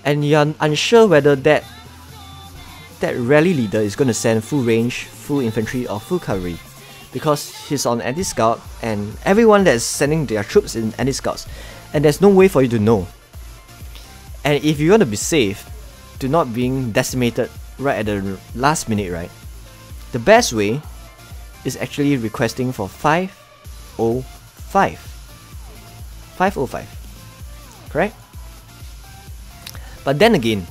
and you are unsure whether that rally leader is going to send full range, full infantry or full cavalry, because he's on anti-scout and everyone that is sending their troops in anti-scouts, and there's no way for you to know. And if you want to be safe to not being decimated right at the last minute, right, the best way is actually requesting for 505. 505, correct? But then again,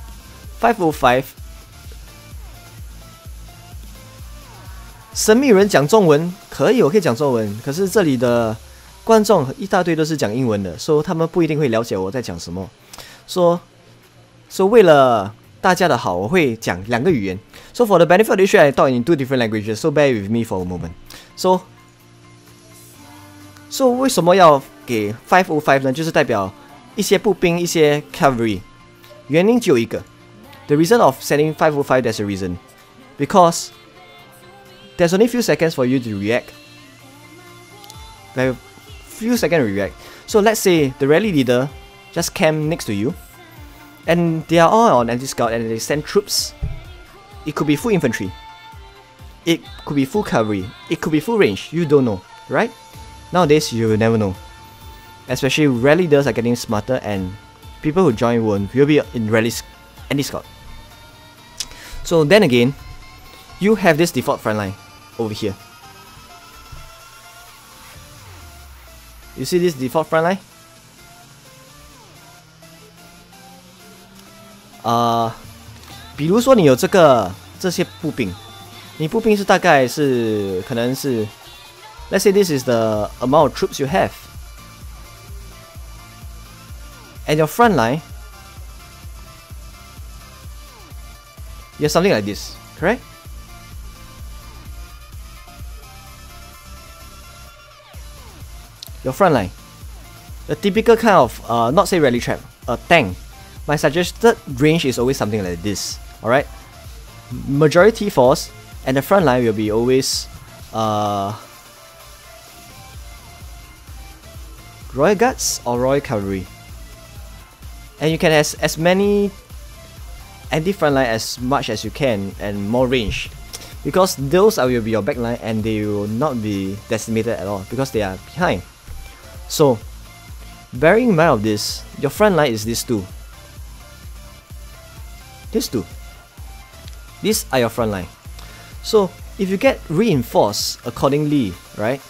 505， 神秘人讲中文可以，我可以讲中文，可是这里的观众一大堆都是讲英文的，所以他们不一定会了解我在讲什么。说为了大家的好，我会讲2个语言。So for the benefit of this show, I talk in 2 different languages. So bear with me for a moment. So 为什么要给505呢？就是代表一些步兵，一些 cavalry。原因只有一个。The reason of sending 505, there's a reason. Because there's only few seconds for you to react. Like few seconds to react. So let's say the rally leader just camp next to you, and they are all on anti-scout and they send troops. It could be full infantry. It could be full cavalry. It could be full range. You don't know, right? Nowadays, you will never know. Especially rally leaders are getting smarter, and people who join will be in rally anti-scout. So then again, you have this default front line over here. You see this default front line? 比如说你有这些步兵，你步兵是大概是可能是 let's say this is the amount of troops you have. And your front line, you have something like this, correct? Your front line, the typical kind of not say rally trap, a tank. My suggested range is always something like this. Alright? Majority force and the front line will be always Royal Guards or Royal Cavalry. And you can have as many anti-front line as much as you can and more range. Because those will be your backline and they will not be decimated at all because they are behind. So, bearing in mind of this, your front line is these two. These two. These are your front line. So, if you get reinforced accordingly, right?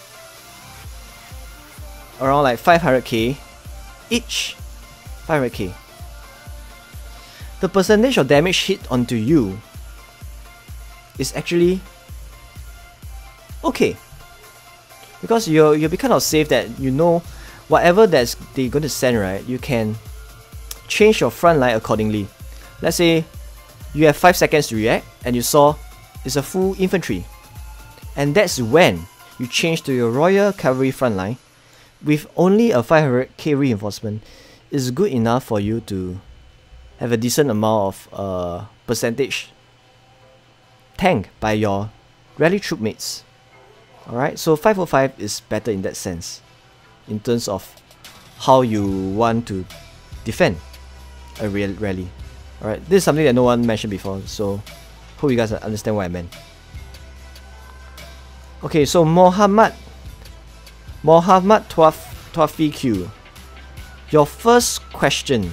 Around like 500k each, 500k. The percentage of damage hit onto you is actually okay. Because you'll be kind of safe that you know whatever they're going to send, right? You can change your front line accordingly. Let's say you have 5 seconds to react and you saw it's a full infantry. And that's when you change to your Royal Cavalry front line with only a 500k reinforcement is good enough for you to have a decent amount of percentage tank by your rally troop mates. Alright, so 505 is better in that sense, in terms of how you want to defend a real rally. Alright, this is something that no one mentioned before, so hope you guys understand what I meant. Okay, so Mohammed Twafiq, your first question.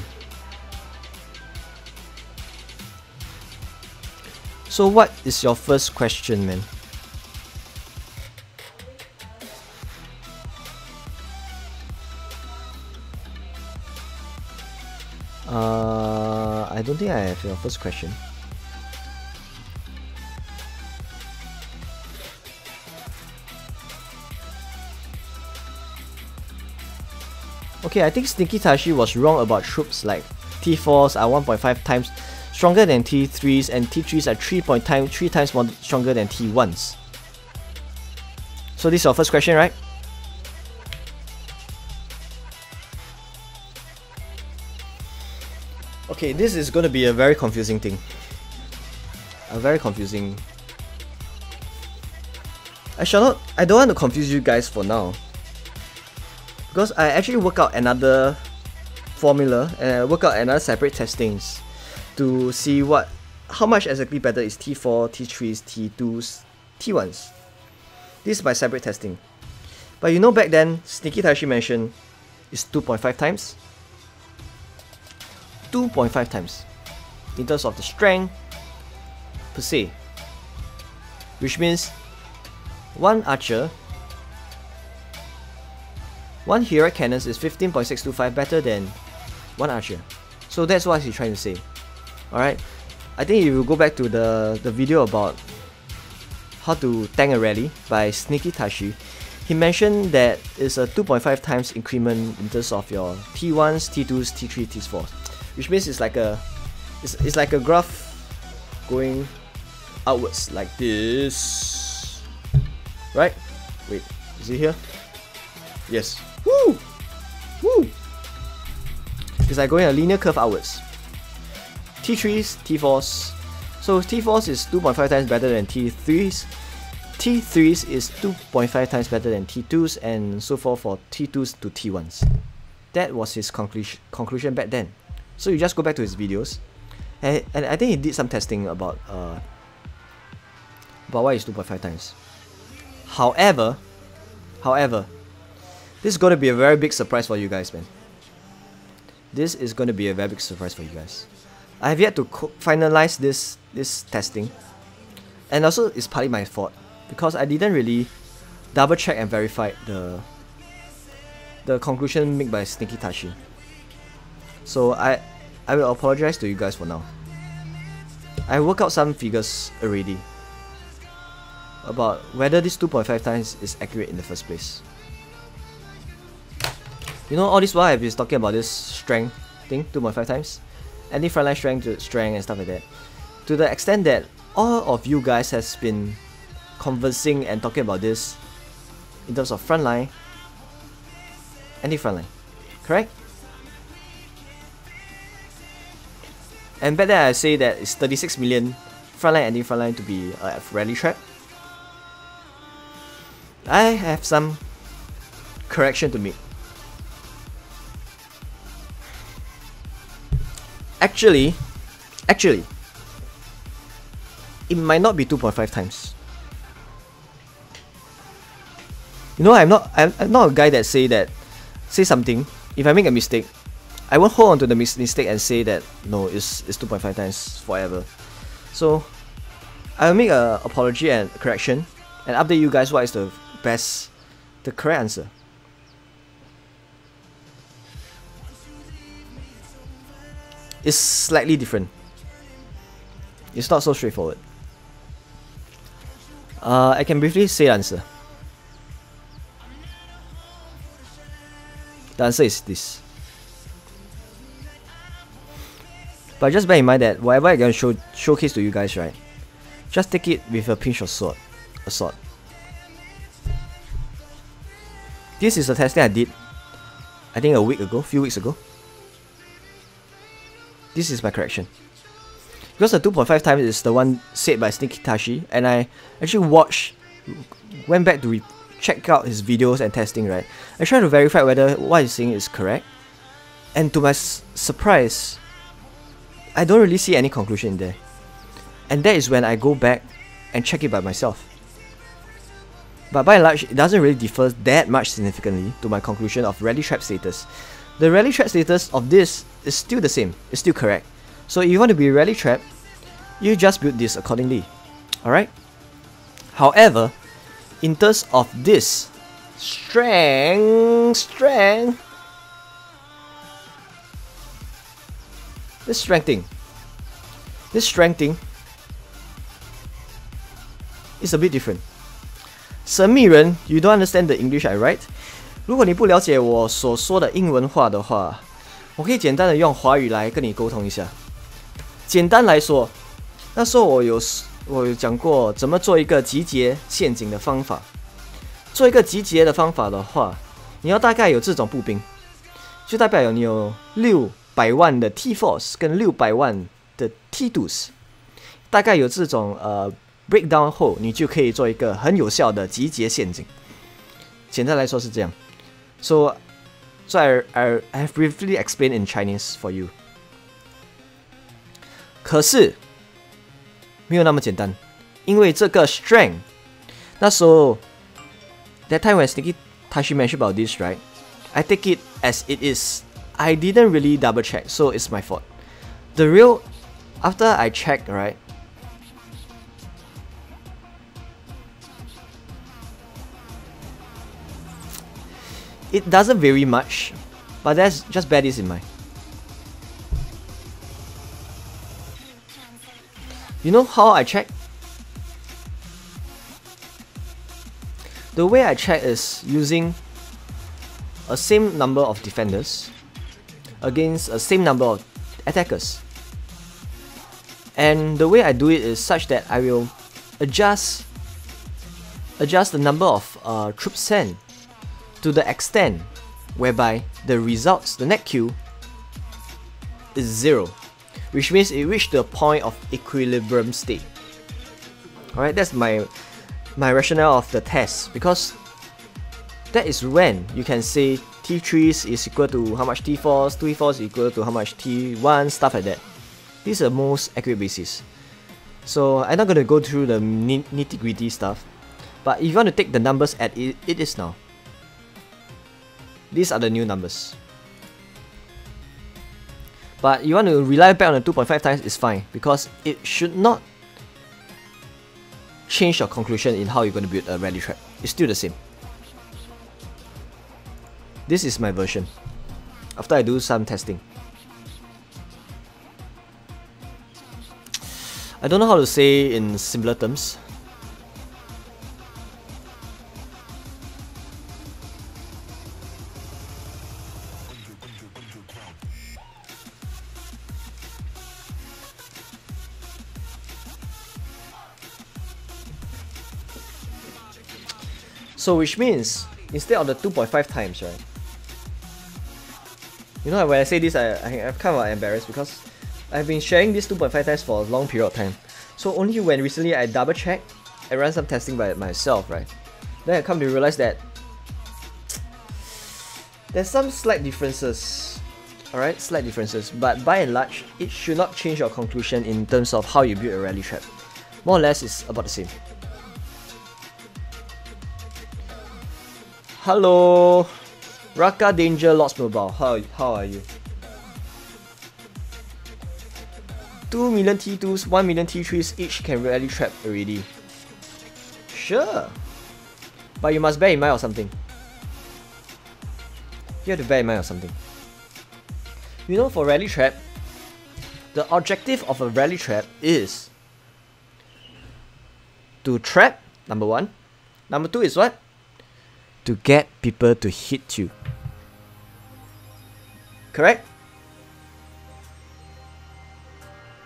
So what is your first question, man? I don't think I have your first question. Okay, I think Sneaky Tashi was wrong about troops like T4s are 1.5 times stronger than T3s and T3s are 3 times more stronger than T1s. So this is your first question, right? Okay, this is going to be a very confusing thing. I don't want to confuse you guys for now. Because I actually work out another formula and I work out another separate testings to see how much exactly better is T4, T3s, T2s, T1s. This is my separate testing. But you know back then, Sneaky Tashi mentioned is 2.5 times. 2.5 times in terms of the strength per se, which means one archer, one heroic cannon is 15.625 better than one archer. So that's what he's trying to say. Alright, I think if you go back to the video about how to tank a rally by Sneaky Tashi, he mentioned that it's a 2.5 times increment in terms of your T1s, T2s, T3, T4s. Which means it's like a graph going outwards like this, right? Wait, is it here? Yes. Woo! Woo! It's like going a linear curve outwards. T3s, T4s. So T4s is 2.5 times better than T3s. T3s is 2.5 times better than T2s, and so forth for T2s to T1s. That was his conclusion back then. So you just go back to his videos, and I think he did some testing about why it's 2.5 times. However, this is going to be a very big surprise for you guys, man. This is going to be a very big surprise for you guys. I have yet to finalize this testing, And also it's partly my fault because I didn't really double check and verify the conclusion made by Sneaky Tashi. So I will apologize to you guys for now. I worked out some figures already about whether this 2.5 times is accurate in the first place. You know, all this while I've been talking about this strength thing, 2.5 times, any frontline strength to strength and stuff like that, to the extent that all of you guys has been conversing and talking about this in terms of frontline, anti-frontline, correct? And back then I say that it's 36 million frontline, anti-frontline to be a rally trap. I have some correction to make. Actually, it might not be 2.5 times. You know, I'm not a guy that say something. If I make a mistake, I won't hold on to the mistake and say that no, it's 2.5 times forever. So I'll make an apology and correction and update you guys what is the correct answer. It's slightly different. It's not so straightforward. I can briefly say the answer. The answer is this. But just bear in mind that whatever I'm going to showcase to you guys, right, just take it with a pinch of salt. This is a testing I did, I think few weeks ago. This is my correction. Because the 2.5 times is the one said by Sneaky Tashi, and I actually went back to check out his videos and testing, right? I tried to verify whether what he's saying is correct, and to my surprise, I don't really see any conclusion in there. And that is when I go back and check it by myself. But by and large, it doesn't really differ that much significantly to my conclusion of rally trap status. The rally trap status of this is still the same, it's still correct. So if you want to be a rally trap, you just build this accordingly. Alright? However, in terms of this strength, this strength thing is a bit different. 神秘人 you don't understand the English I write. 如果你不了解我所说的英文话的话，我可以简单的用华语来跟你沟通一下。简单来说，那时候我有讲过怎么做一个集结陷阱的方法。做一个集结的方法的话，你要大概有这种步兵，就代表你有600万的 T-Force 跟600万的 T-Dos， 大概有这种breakdown 后，你就可以做一个很有效的集结陷阱。简单来说是这样。So I have briefly explained in Chinese for you. 可是没有那么简单，因为这个 strength， 那时候 that time when Sneaky Tashi mentioned about this, right? I take it as it is. I didn't really double check, so it's my fault. The real, after I checked, right? It doesn't vary much, but that's just bear this in mind. You know how I check? The way I check is using a same number of defenders against a same number of attackers. And the way I do it is such that I will adjust the number of troops sent to the extent whereby the results, the net Q, is 0, which means it reached the point of equilibrium state. Alright, that's my rationale of the test, because that is when you can say T3 is equal to how much T4s, T4 is equal to how much T1, stuff like that. These are the most accurate basis. So I'm not going to go through the nitty gritty stuff, but if you want to take the numbers as it is now, these are the new numbers. But you want to rely back on the 2.5 times is fine, because it should not change your conclusion in how you're going to build a rally trap. It's still the same. This is my version after I do some testing. I don't know how to say in simpler terms. So which means instead of the 2.5 times, right? You know, when I say this, I'm kind of embarrassed because I've been sharing this 2.5 times for a long period of time. So only when recently I double check and run some testing by myself, right? Then I come to realize that there's some slight differences. Alright, slight differences. But by and large, it should not change your conclusion in terms of how you build a rally trap. More or less, it's about the same. Hello, Raka Danger Lots Mobile. How are you? 2 million T2s, 1 million T3s each can rally trap already. Sure, but you must bear in mind of something. You have to bear in mind of something. You know, for rally trap, the objective of a rally trap is to trap, number one. Number two is what? To get people to hit you. Correct?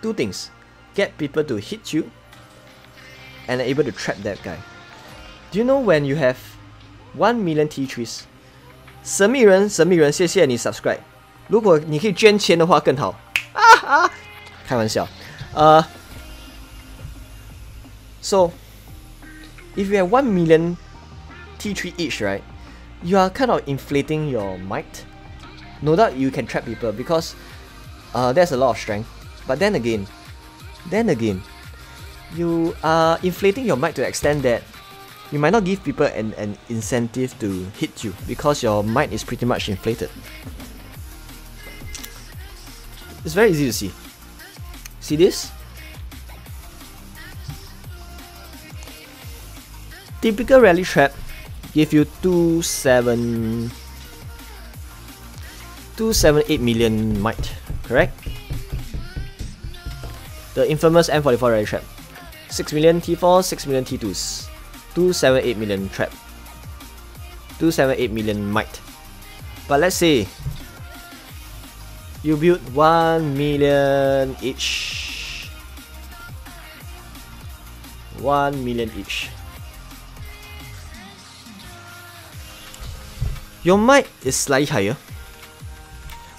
Two things. Get people to hit you and able to trap that guy. Do you know when you have 1 million T3s? 神秘人，谢谢你 subscribe。如果你可以捐钱的话更好。开玩笑。So if you have 1 million T3 each, right? You are kind of inflating your might. No doubt you can trap people because there's a lot of strength. But then again, you are inflating your might to the extent that you might not give people an incentive to hit you because your might is pretty much inflated. It's very easy to see. See this? Typical rally trap give you 278 million might, correct? The infamous M44 rally trap. 6 million T4, 6 million T2s. 278 million trap. 278 million might. But let's say you build 1 million each. 1 million each. Your might is slightly higher,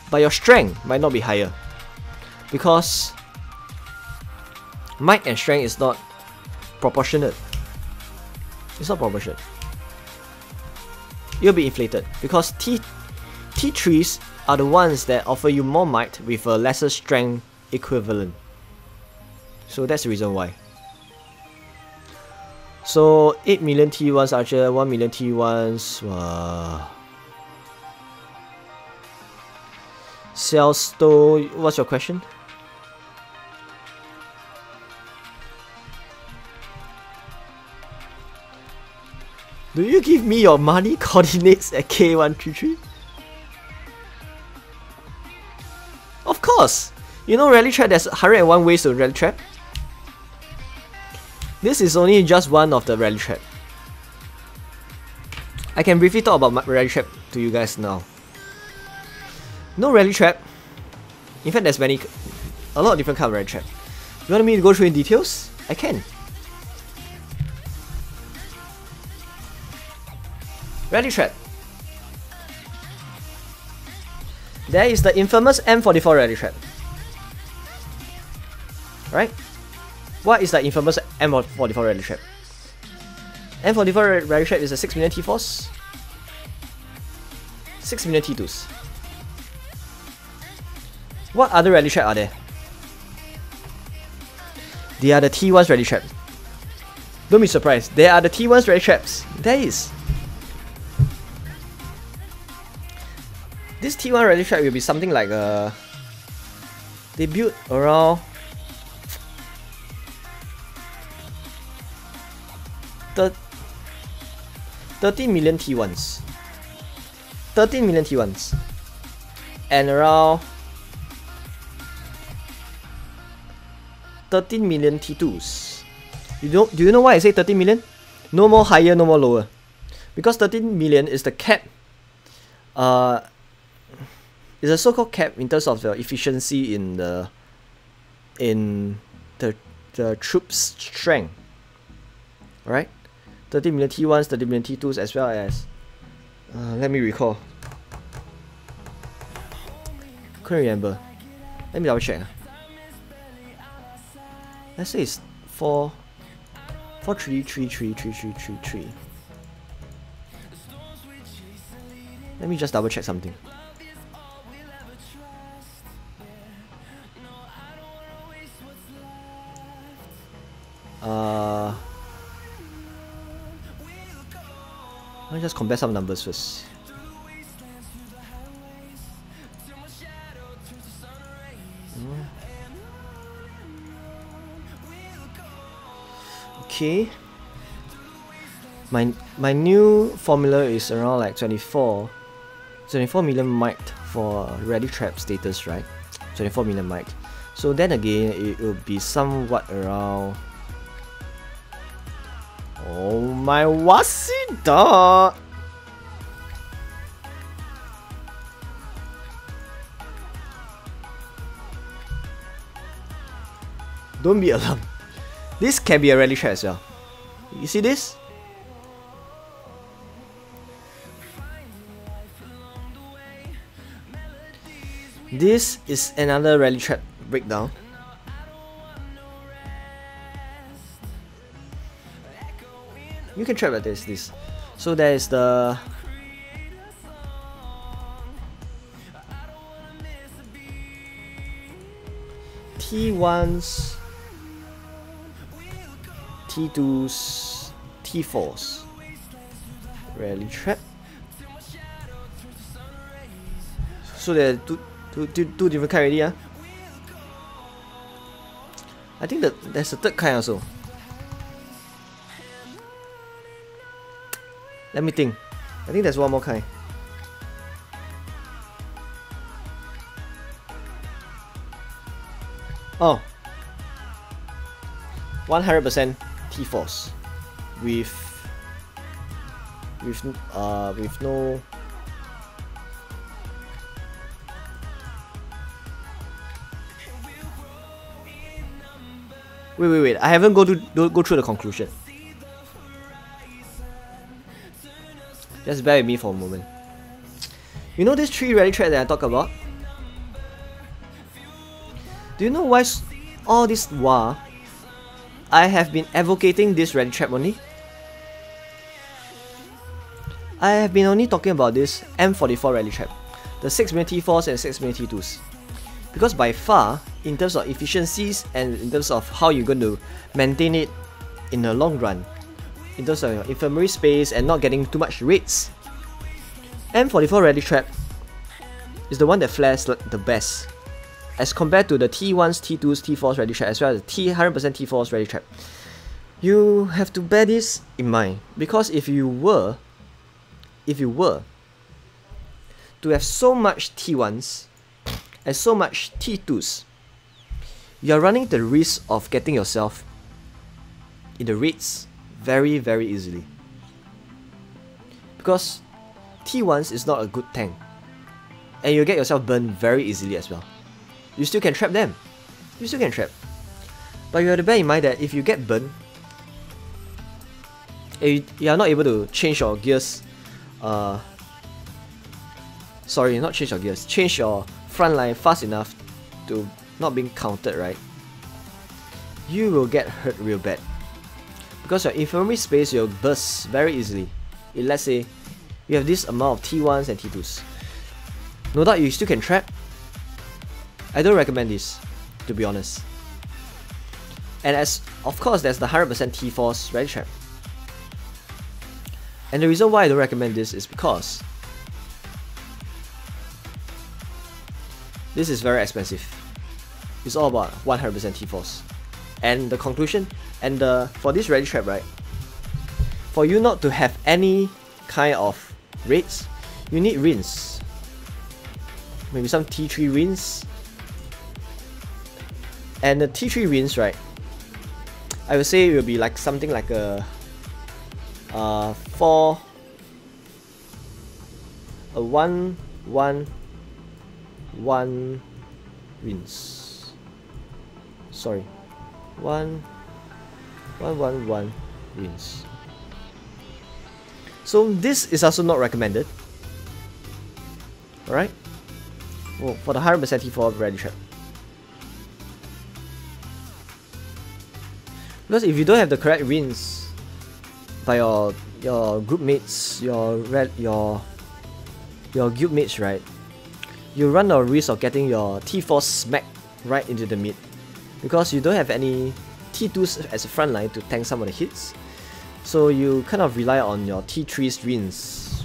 but your strength might not be higher because might and strength is not proportionate. It's not proportionate. It'll be inflated because T3s are the ones that offer you more might with a lesser strength equivalent. So that's the reason why. So 8 million T1s Archer, 1 million T1s. Celsto, what's your question? Do you give me your money coordinates at K133? Of course! You know rally trap, there's 101 ways to rally trap. This is only just one of the rally trap. I can briefly talk about my rally trap to you guys now. No rally trap. In fact, there's a lot of different kind of rally trap. You want me to go through in details? I can. Rally trap. There is the infamous M44 rally trap. Right? What is the infamous M44 rally trap? M44 rally trap is a 6 million T4s, 6 million T2s. What other rally trap are there? They are the T1's rally trap. Don't be surprised. There are the T1's rally traps. There is. This T1 rally trap will be something like they built around 13 million T1s. 13 million T1s. And around 13 million T2s. Do you know why I say 13 million? No more higher, no more lower. Because 13 million is the cap. It's a so-called cap in terms of the efficiency in the troops' strength. Right? 13 million T1s, 13 million T2s, as well as let me recall. Couldn't remember. Let me double check. Let's say it's 4333333. Let me just double check something. Let me just compare some numbers first. Okay. My new formula is around like 24 million might for ready trap status, right? 24 million might. So then again, it will be somewhat around. Oh my wasida! Don't be alarmed. This can be a rally trap as well. You see this? This is another rally trap breakdown. You can trap like this. So there is the T1s, T2s, T4s. Rally trap. So there are two different kind already. I think that there's a third kind also. Let me think. I think there's one more kind. Oh, 100% T-Force with no. Wait. I haven't go through the conclusion. Just bear with me for a moment. You know these 3 rally traps that I talk about? Do you know why all this while I have been advocating this rally trap only? I have been only talking about this M44 rally trap, the 6 million T4s and 6 million T2s. Because by far, in terms of efficiencies and in terms of how you're going to maintain it in the long run, in terms of your infirmary space and not getting too much rates, M44 rally trap is the one that flares the best as compared to the T1s, T2s, T4s rally trap as well as the 100% T4s rally trap. You have to bear this in mind, because if you were to have so much T1s and so much T2s, you are running the risk of getting yourself in the rates very easily. Because T1s is not a good tank, and you get yourself burned very easily as well. You still can trap them. You still can trap. But you have to bear in mind that if you get burned, you are not able to change your gears. Sorry, not change your gears. Change your front line fast enough to not being countered, right? You will get hurt real bad. Because your infirmary space will burst very easily. Let's say you have this amount of T1s and T2s. No doubt you still can trap. I don't recommend this, to be honest. And of course, there's the 100% T-Force rally trap. And the reason why I don't recommend this is because this is very expensive. It's all about 100% T-Force. And the conclusion, for this rally trap, right? for you not to have any kind of raids, you need rinse. Maybe some T3 rinse. And the T3 rinse, right, I would say it will be like something like a 1 1 1 rinse. Sorry, 1 1 1 1 rinse. So this is also not recommended. Alright? Well, for the 100% T4 ready trap. Because if you don't have the correct rinse by your group mates, your guild mates, right, you run the risk of getting your T4 smacked right into the mid, because you don't have any T2s as a front line to tank some of the hits. So you kind of rely on your T3's rinse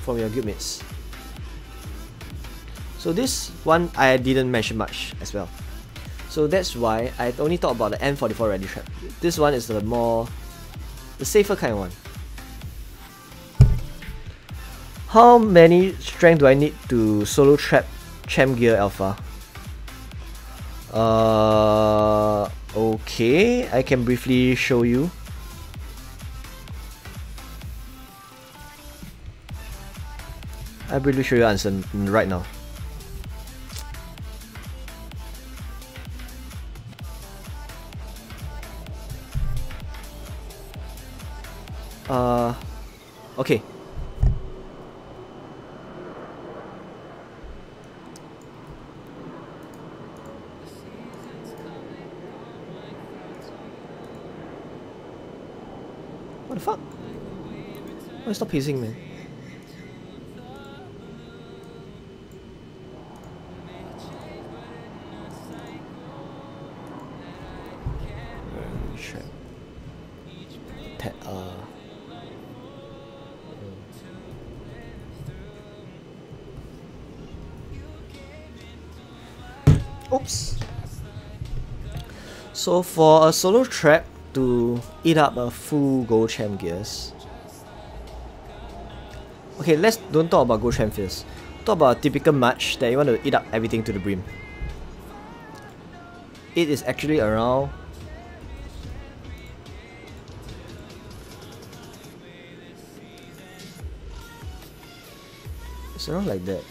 from your guild mates. So this one I didn't mention much as well. So that's why I only talk about the N44 ready trap. This one is the safer kind of one. How many strength do I need to solo trap Champ Gear Alpha? Okay, I can briefly show you. I'll briefly show you the answer right now. Okay. What the fuck? Why stop pacing, man? Oops. So for a solo trap to eat up a full gold champ gears. Okay, let's don't talk about gold champ first. Talk about a typical match that you want to eat up everything to the brim. It is actually around it's around like that.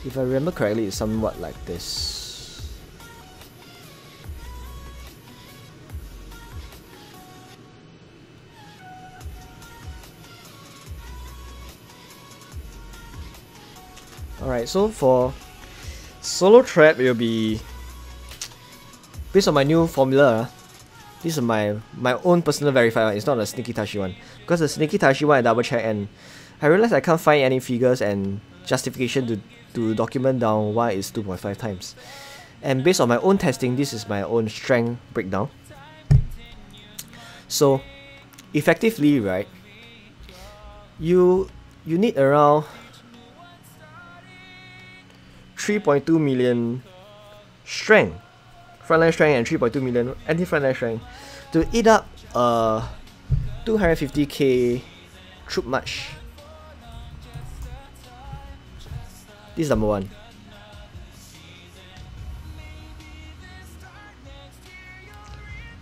If I remember correctly, it's somewhat like this. Alright, so for solo trap, it will be based on my new formula. This is my own personal verified one. It's not a Sneaky Tashi one, because the Sneaky Tashi one I double check and I realized I can't find any figures and justification to document down why it's 2.5 times. And based on my own testing, this is my own strength breakdown. So effectively, right, you need around 3.2 million strength, frontline strength, and 3.2 million anti-frontline strength to eat up 250k troop march. This is number one.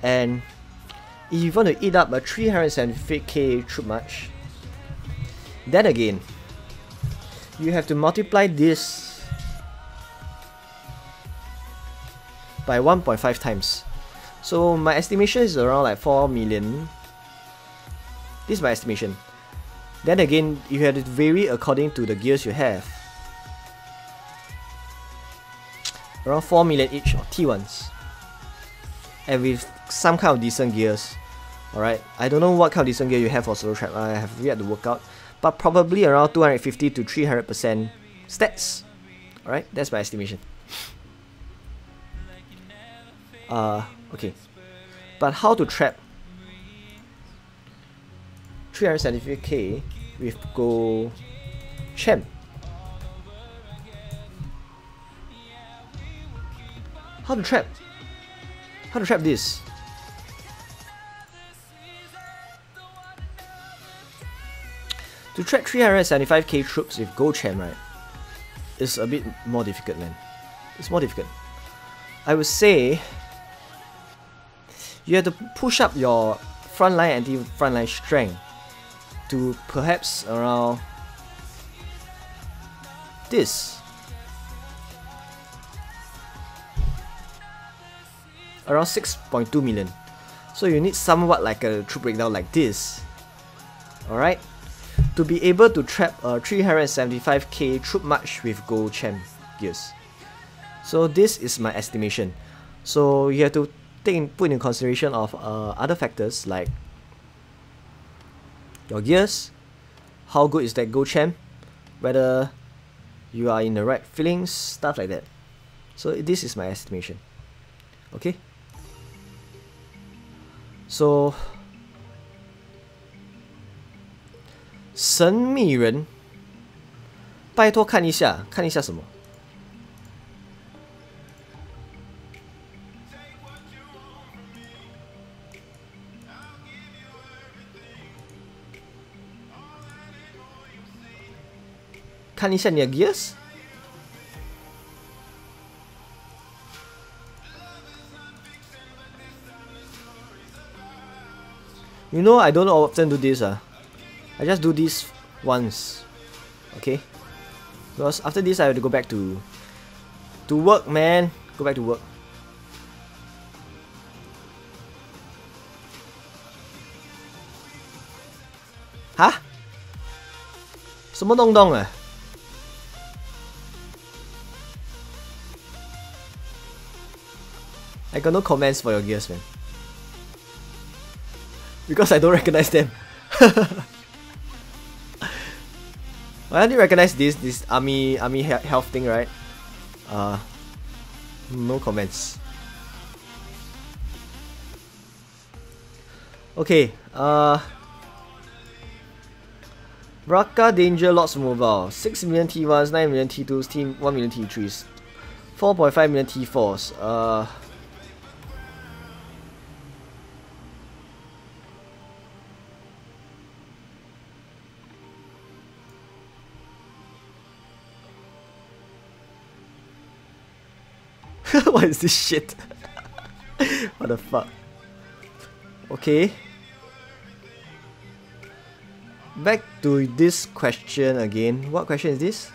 And if you want to eat up a 375k troop march, then again, you have to multiply this by 1.5 times. So my estimation is around like 4 million. This is my estimation. Then again, you have to vary according to the gears you have. Around 4 million each of T1s. And with some kind of decent gears. Alright, I don't know what kind of decent gear you have for solo trap. I have yet to work out. But probably around 250 to 300% stats. Alright, that's my estimation. Okay. But how to trap 375k with gold champ? How to trap? How to trap this? To track 375k troops with Gold Champ, right, is a bit more difficult, man. It's more difficult. I would say you have to push up your frontline and anti-frontline strength to perhaps around this. Around 6.2 million. So you need somewhat like a troop breakdown like this. Alright? To be able to trap a 375k troop march with Gold Champ gears. So this is my estimation. So you have to put in consideration of other factors like your gears, how good is that Gold Champ, whether you are in the right feelings, stuff like that. So this is my estimation. Okay? So 神秘人，拜托看一下什么？看一下你的 gears。You know, I don't often do this. I just do this once. Okay? Because after this, I have to go back to work, man. Go back to work. Huh? 什么东东啊？ I got no comments for your gears, man. Because I don't recognize them. I only recognize this army health thing, right? No comments. Okay, Raqqa Danger Lots Mobile, 6 million T1s, 9 million T2s, 1 million T3s, 4.5 million T4s. What is this shit? What the fuck? Okay. Back to this question again. What question is this?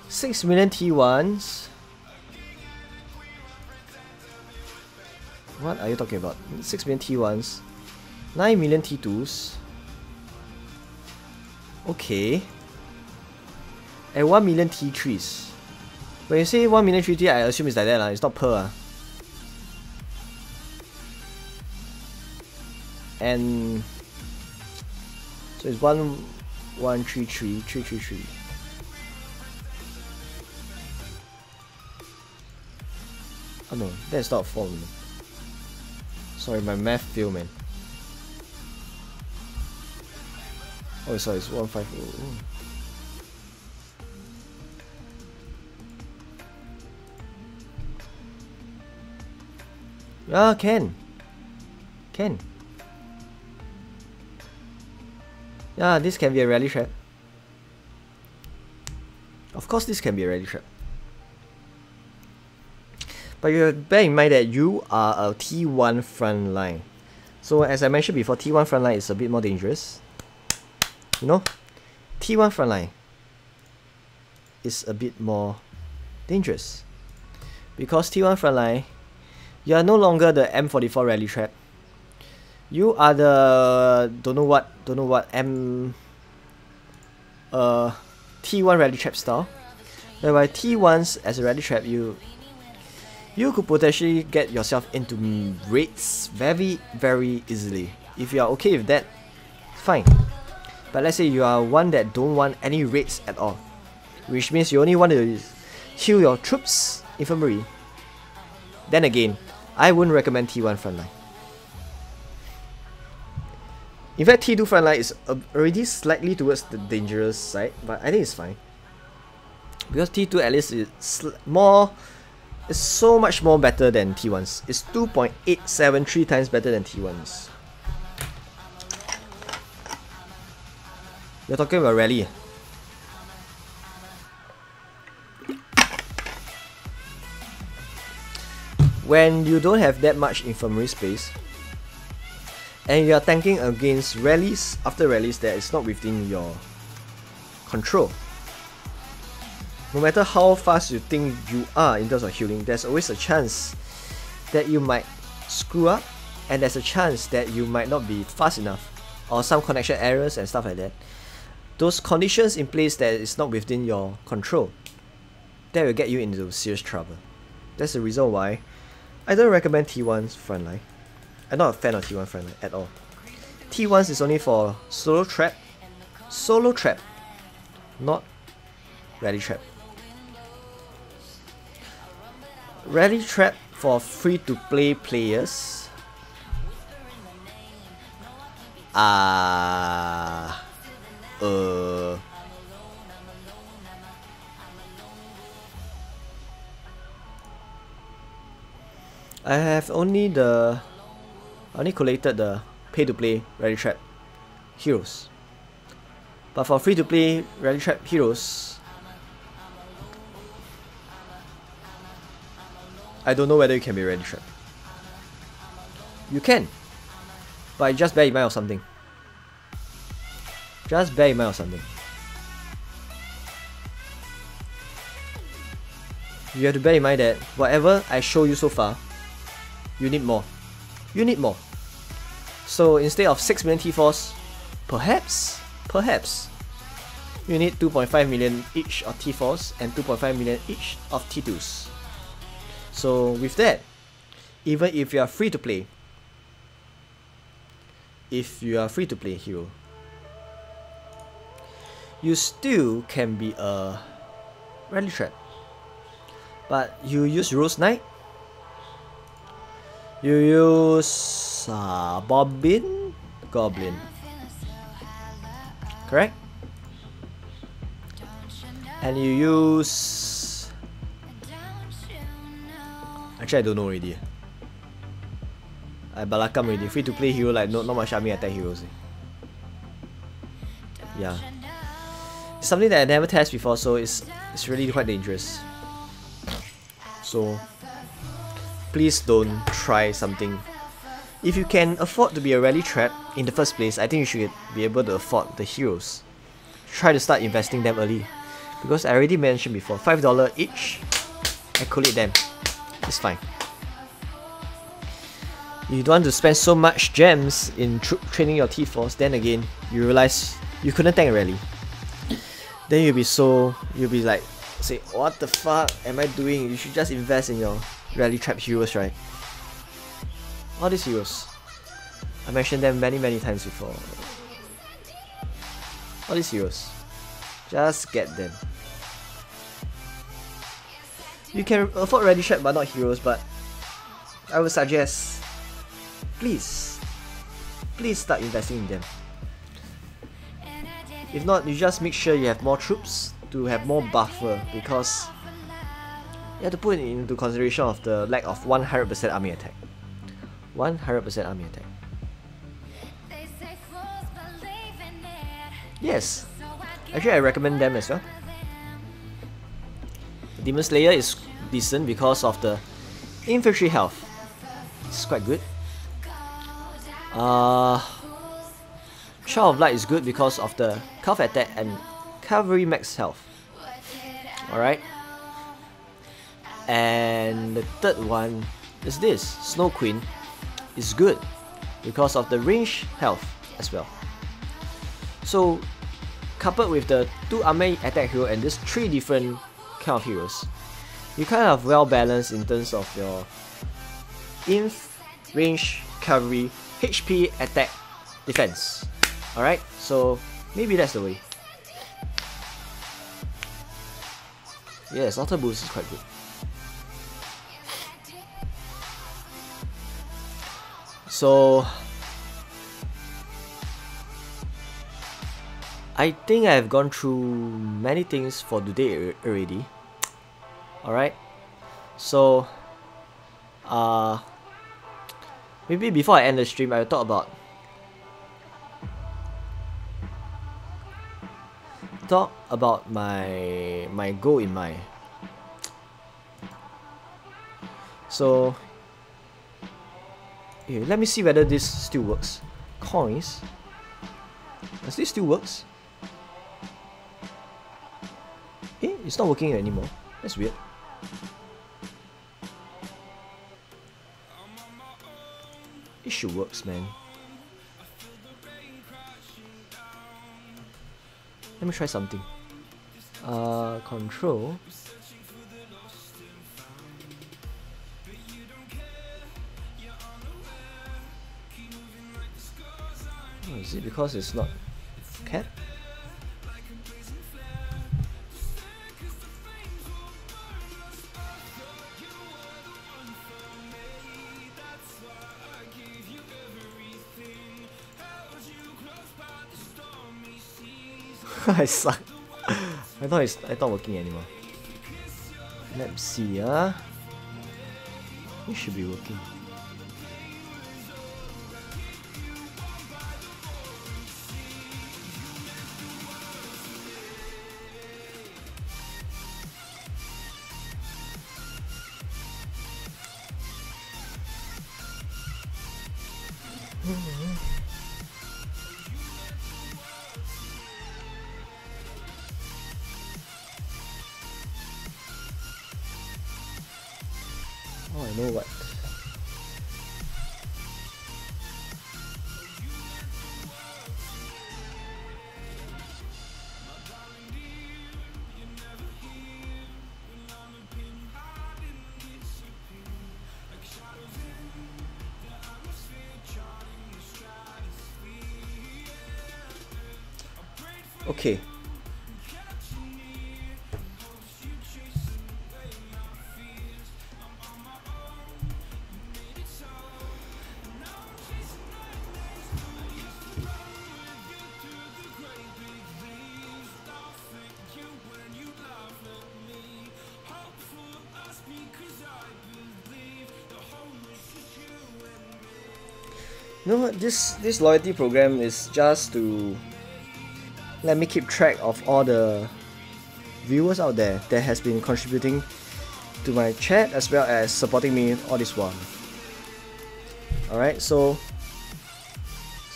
$6 million T1s. What are you talking about? 6 million T1s. 9 million T2s. Okay. And 1 million T3s. When you say 1 million T3, I assume it's like that, it's not per. And so it's 333. Oh no, that's not 4 million. Sorry, my math failed, man. Oh, sorry, it's 150. Yeah, can. Yeah, this can be a rally trap. Of course, this can be a rally trap. But you have to bear in mind that you are a T1 front line. So as I mentioned before, T1 front line is a bit more dangerous. You know, T1 frontline is a bit more dangerous because T1 frontline, you are no longer the M44 rally trap. You are the don't know what T1 rally trap style. Whereby T1s as a rally trap, you could potentially get yourself into raids very easily. If you are okay with that, fine. But let's say you are one that don't want any raids at all, which means you only want to heal your troops, infantry. Then again, I wouldn't recommend T1 frontline. In fact, T2 frontline is already slightly towards the dangerous side, but I think it's fine. Because T2 at least is more is so much more better than T1's. It's 2.873 times better than T1's. You're talking about rally. When you don't have that much infirmary space, and you are tanking against rallies after rallies that is not within your control, no matter how fast you think you are in terms of healing, there's always a chance that you might screw up, and there's a chance that you might not be fast enough, or some connection errors and stuff like that. Those conditions in place that is not within your control, that will get you into serious trouble. That's the reason why I don't recommend T1's frontline. I'm not a fan of T1 frontline at all. T1's is only for solo trap, not rally trap. Rally trap for free-to-play players. I have only collected the pay-to-play rally trap heroes. But for free-to-play rally trap heroes, I don't know whether you can be rally trap. You can, but just bear in mind of something. Just bear in mind of something. You have to bear in mind that whatever I show you so far, you need more. You need more. So instead of 6 million T4s, perhaps, you need 2.5 million each of T4s and 2.5 million each of T2s. So with that, even if you are free to play, hero, you still can be a rally trap. But you use Rose Knight, you use Goblin, correct? And you use... Actually I don't know already. I balakam already. Free to play hero like not much army attack heroes. Yeah. It's something that I never tested before, so it's really quite dangerous. So please don't try something. If you can afford to be a rally trap in the first place, I think you should be able to afford the heroes. Try to start investing them early. Because I already mentioned before, $5 each, I collate them. It's fine. You don't want to spend so much gems in training your T4s, then again, you realize you couldn't tank a rally. Then you'll be like, say, what the fuck am I doing? You should just invest in your rally trap heroes, right? All these heroes, I mentioned them many times before. All these heroes, just get them. You can afford rally trap but not heroes, but I would suggest, please start investing in them. If not, you just make sure you have more troops to have more buffer, because you have to put it into consideration of the lack of 100% army attack. 100% army attack. Yes, actually I recommend them as well. Demon Slayer is decent because of the infantry health. It's quite good. Child of Light is good because of the cav attack and cavalry max health. Alright. And the third one is this. Snow Queen is good because of the range health as well. So coupled with the 2 army attack hero and these 3 different kind of heroes, you kind of well balanced in terms of your inf, range, cavalry, HP, attack, defense. Alright, so maybe that's the way. Yes, auto boost is quite good. So I think I have gone through many things for today already. Alright, So maybe before I end the stream, I'll talk about my goal in mind. So let me see whether this still works. Coins. Does this still works? It's not working anymore. That's weird. It should works, man. Let me try something. Control. Oh, is it because it's not capped? I suck. I thought working anymore. Let's see, it should be working. Oh, I know what. Okay. You know what, this loyalty program is just to let me keep track of all the viewers out there that has been contributing to my chat as well as supporting me all this while. Alright, so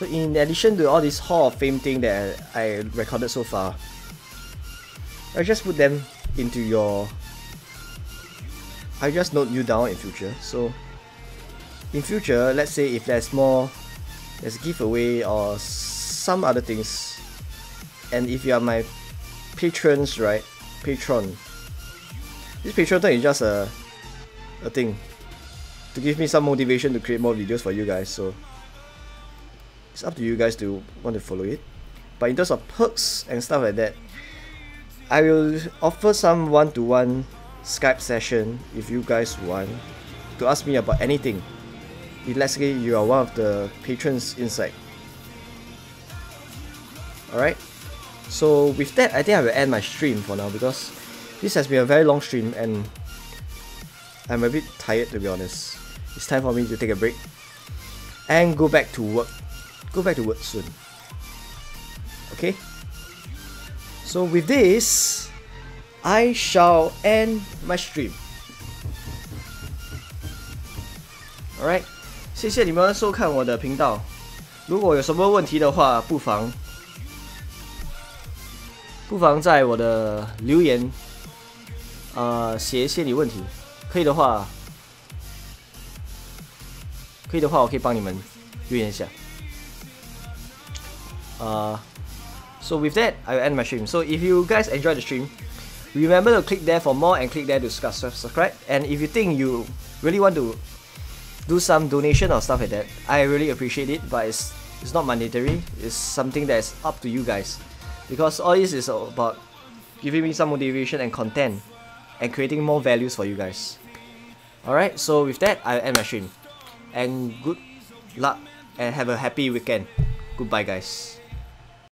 in addition to all this Hall of Fame thing that I recorded so far, I just put them into your... I just note you down in future. So in future, let's say if there's a giveaway or some other things, and if you are my patrons, right? Patron. This Patreon thing is just a thing to give me some motivation to create more videos for you guys. So it's up to you guys to want to follow it. But in terms of perks and stuff like that, I will offer some one-to-one Skype session if you guys want to ask me about anything. If let's say you are one of the patrons inside. Alright? So with that, I think I will end my stream for now because this has been a very long stream and I'm a bit tired, to be honest. It's time for me to take a break and go back to work. Go back to work soon. Okay? So with this, I shall end my stream. Alright? 谢谢你们收看我的频道。如果有什么问题的话，不妨在我的留言写一些你问题。可以的话我可以帮你们留言一下。So with that, I will end my stream. So if you guys enjoyed the stream, remember to click there for more and click there to subscribe. And if you think you really want to do some donation or stuff like that, I really appreciate it, but it's not mandatory. It's something that's up to you guys, because all this is about giving me some motivation and content and creating more values for you guys. Alright, so with that, I'll end my stream. And good luck and have a happy weekend. Goodbye, guys.